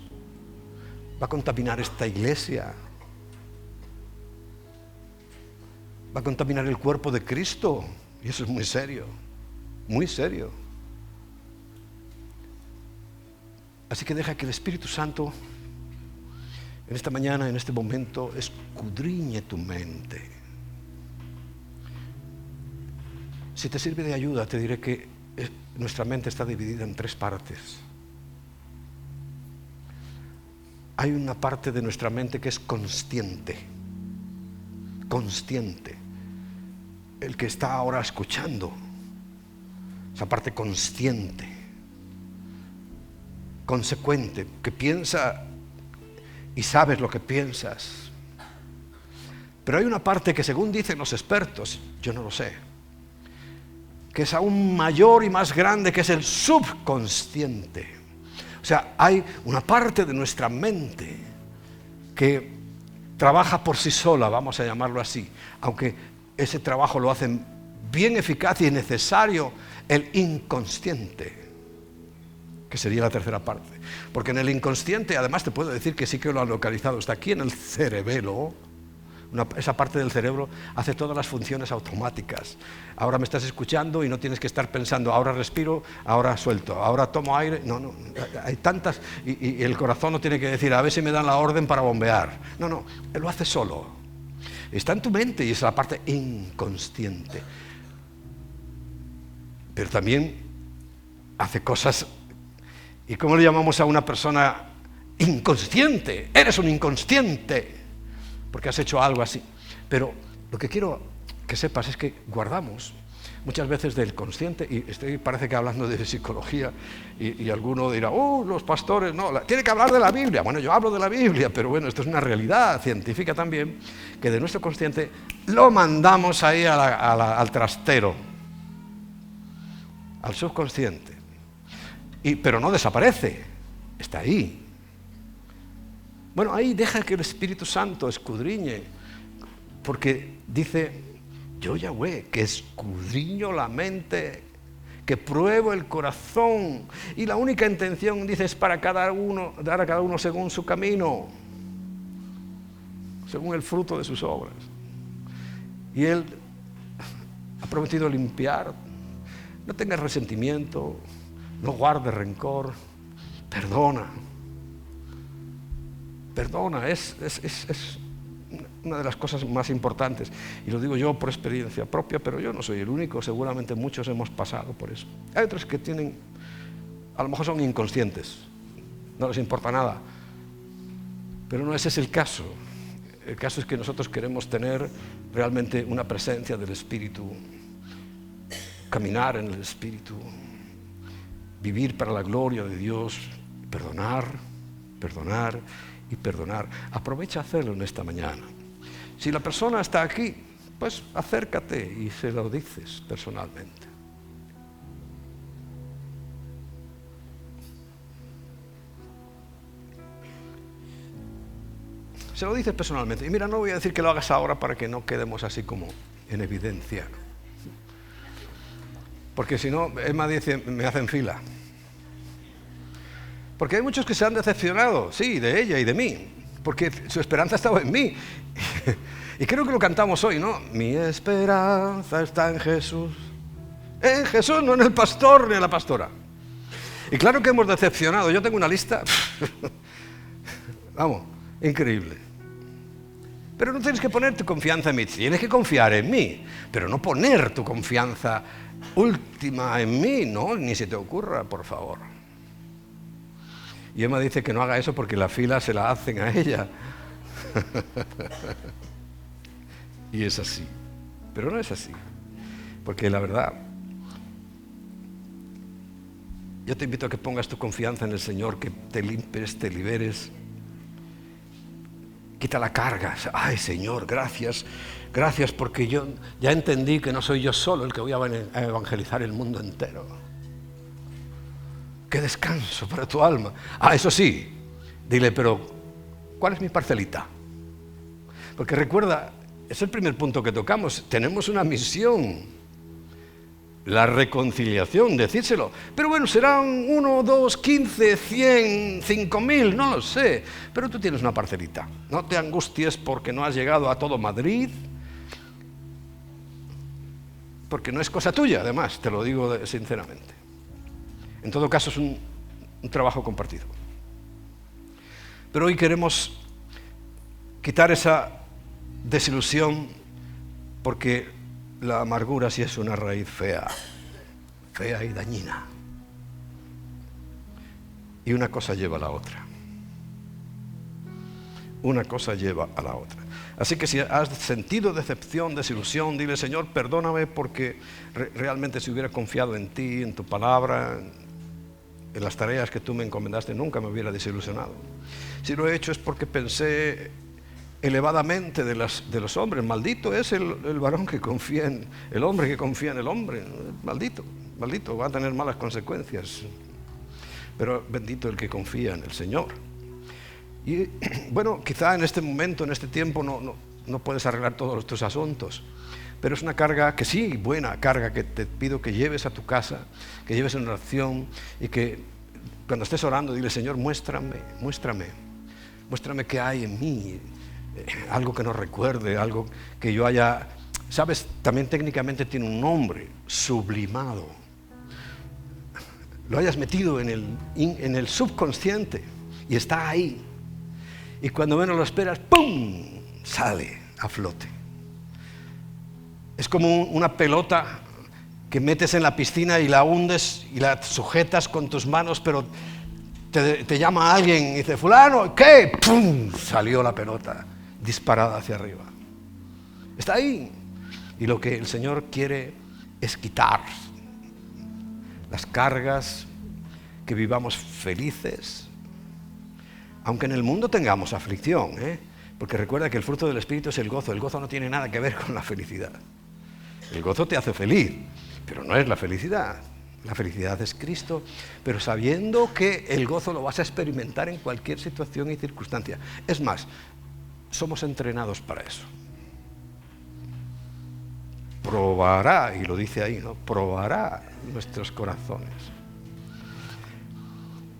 Va a contaminar esta iglesia. Va a contaminar el cuerpo de Cristo. Y eso es muy serio, muy serio. Así que deja que el Espíritu Santo en esta mañana, en este momento, escudriñe tu mente. Si te sirve de ayuda, te diré que nuestra mente está dividida en 3 partes. Hay una parte de nuestra mente que es consciente. Consciente. El que está ahora escuchando. Esa parte consciente. Consecuente. Que piensa y sabes lo que piensas. Pero hay una parte que, según dicen los expertos, yo no lo sé, que es aún mayor y más grande, que es el subconsciente. O sea, hay una parte de nuestra mente que trabaja por sí sola, vamos a llamarlo así, aunque ese trabajo lo hacen bien eficaz y necesario el inconsciente, que sería la tercera parte. Porque en el inconsciente, además te puedo decir que sí que lo han localizado, está aquí en el cerebelo. Esa parte del cerebro hace todas las funciones automáticas. Ahora me estás escuchando y no tienes que estar pensando, ahora respiro, ahora suelto, ahora tomo aire. No, hay tantas, y el corazón no tiene que decir, a ver si me dan la orden para bombear. No, él lo hace solo. Está en tu mente y es la parte inconsciente. Pero también hace cosas. ¿Y cómo le llamamos a una persona inconsciente? Eres un inconsciente, porque has hecho algo así. Pero lo que quiero que sepas es que guardamos muchas veces del consciente, y estoy parece que hablando de psicología, y alguno dirá, los pastores, no, tiene que hablar de la Biblia. Bueno, yo hablo de la Biblia, pero bueno, esto es una realidad científica también, que de nuestro consciente lo mandamos ahí al trastero, al subconsciente. Pero no desaparece, está ahí. Bueno, ahí deja que el Espíritu Santo escudriñe, porque dice, yo Yahweh, que escudriño la mente, que pruebo el corazón, y la única intención, dice, es para dar a cada uno según su camino, según el fruto de sus obras. Y Él ha prometido limpiar. No tengas resentimiento, no guardes rencor, perdona. Perdona, es una de las cosas más importantes. Y lo digo yo por experiencia propia, pero yo no soy el único, seguramente muchos hemos pasado por eso. Hay otros que a lo mejor son inconscientes, no les importa nada. Pero no ese es el caso. El caso es que nosotros queremos tener realmente una presencia del Espíritu, caminar en el Espíritu, vivir para la gloria de Dios, perdonar y perdonar. Aprovecha a hacerlo en esta mañana. Si la persona está aquí, pues acércate y se lo dices personalmente. Se lo dices personalmente. Y mira, no voy a decir que lo hagas ahora para que no quedemos así como en evidencia. Porque si no, Emma dice, me hacen fila. Porque hay muchos que se han decepcionado, sí, de ella y de mí, porque su esperanza estaba en mí. Y creo que lo cantamos hoy, ¿no? Mi esperanza está en Jesús. En Jesús, no en el pastor ni en la pastora. Y claro que hemos decepcionado. Yo tengo una lista, vamos, increíble. Pero no tienes que poner tu confianza en mí, tienes que confiar en mí, pero no poner tu confianza última en mí, no, ni se te ocurra, por favor. Y Emma dice que no haga eso porque la fila se la hacen a ella. Y es así. Pero no es así. Porque la verdad, yo te invito a que pongas tu confianza en el Señor, que te limpies, te liberes. Quita la carga. Ay, Señor, gracias. Gracias porque yo ya entendí que no soy yo solo el que voy a evangelizar el mundo entero. ¡Qué descanso para tu alma! Eso sí, dile, pero ¿cuál es mi parcelita? Porque recuerda, es el primer punto que tocamos, tenemos una misión, la reconciliación, decírselo. Pero bueno, serán 1, 2, 15, 100, 5.000, no lo sé, pero tú tienes una parcelita. No te angusties porque no has llegado a todo Madrid, porque no es cosa tuya, además, te lo digo sinceramente. En todo caso es un trabajo compartido. Pero hoy queremos quitar esa desilusión porque la amargura sí es una raíz fea, fea y dañina. Y una cosa lleva a la otra. Una cosa lleva a la otra. Así que si has sentido decepción, desilusión, dile: Señor, perdóname, porque realmente si hubiera confiado en ti, en tu palabra, en las tareas que tú me encomendaste, nunca me hubiera desilusionado. Si lo he hecho es porque pensé elevadamente de los hombres. Maldito es el varón que confía en el hombre, que confía en el hombre. Maldito, maldito, va a tener malas consecuencias. Pero bendito el que confía en el Señor. Y bueno, quizá en este momento, en este tiempo, no puedes arreglar todos tus asuntos, pero es una carga que sí, buena carga, que te pido que lleves a tu casa, que lleves en oración, y que cuando estés orando dile: Señor, muéstrame qué hay en mí, algo que no recuerde, algo que yo haya, sabes, también técnicamente tiene un nombre: sublimado. Lo hayas metido en el subconsciente y está ahí. Y cuando menos lo esperas, ¡pum!, sale a flote. Es como una pelota que metes en la piscina y la hundes y la sujetas con tus manos, pero te llama alguien y dice: fulano, ¿qué? ¡Pum!, salió la pelota disparada hacia arriba. Está ahí. Y lo que el Señor quiere es quitar las cargas, que vivamos felices, aunque en el mundo tengamos aflicción, porque recuerda que el fruto del Espíritu es el gozo. El gozo no tiene nada que ver con la felicidad. El gozo te hace feliz, pero no es la felicidad. La felicidad es Cristo, pero sabiendo que el gozo lo vas a experimentar en cualquier situación y circunstancia. Es más, somos entrenados para eso. Probará, y lo dice ahí, ¿no? Probará nuestros corazones.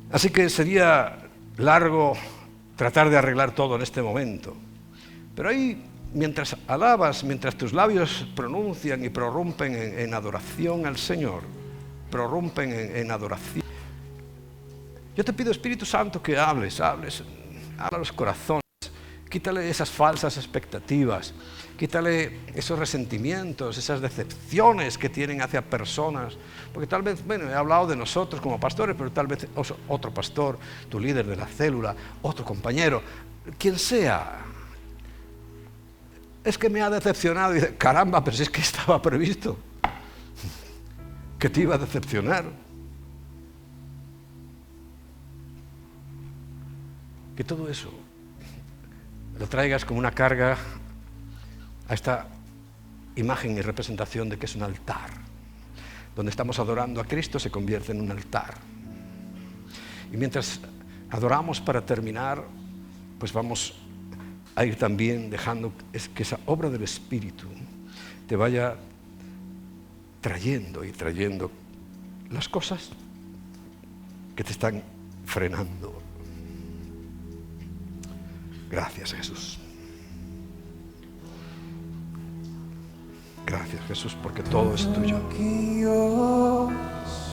Así que sería largo tratar de arreglar todo en este momento, pero ahí, mientras alabas, mientras tus labios pronuncian y prorrumpen en adoración al Señor, prorrumpen en adoración, yo te pido, Espíritu Santo, que hables a los corazones. Quítale esas falsas expectativas, quítale esos resentimientos, esas decepciones que tienen hacia personas, porque tal vez, bueno, he hablado de nosotros como pastores, pero tal vez otro pastor, tu líder de la célula, otro compañero, quien sea, es que me ha decepcionado. Y dice: caramba, pero si es que estaba previsto que te iba a decepcionar. Que todo eso lo traigas como una carga a esta imagen y representación de que es un altar. Donde estamos adorando a Cristo se convierte en un altar. Y mientras adoramos, para terminar, pues vamos a ir también dejando que esa obra del Espíritu te vaya trayendo las cosas que te están frenando. Gracias, Jesús. Gracias, Jesús, porque todo es tuyo.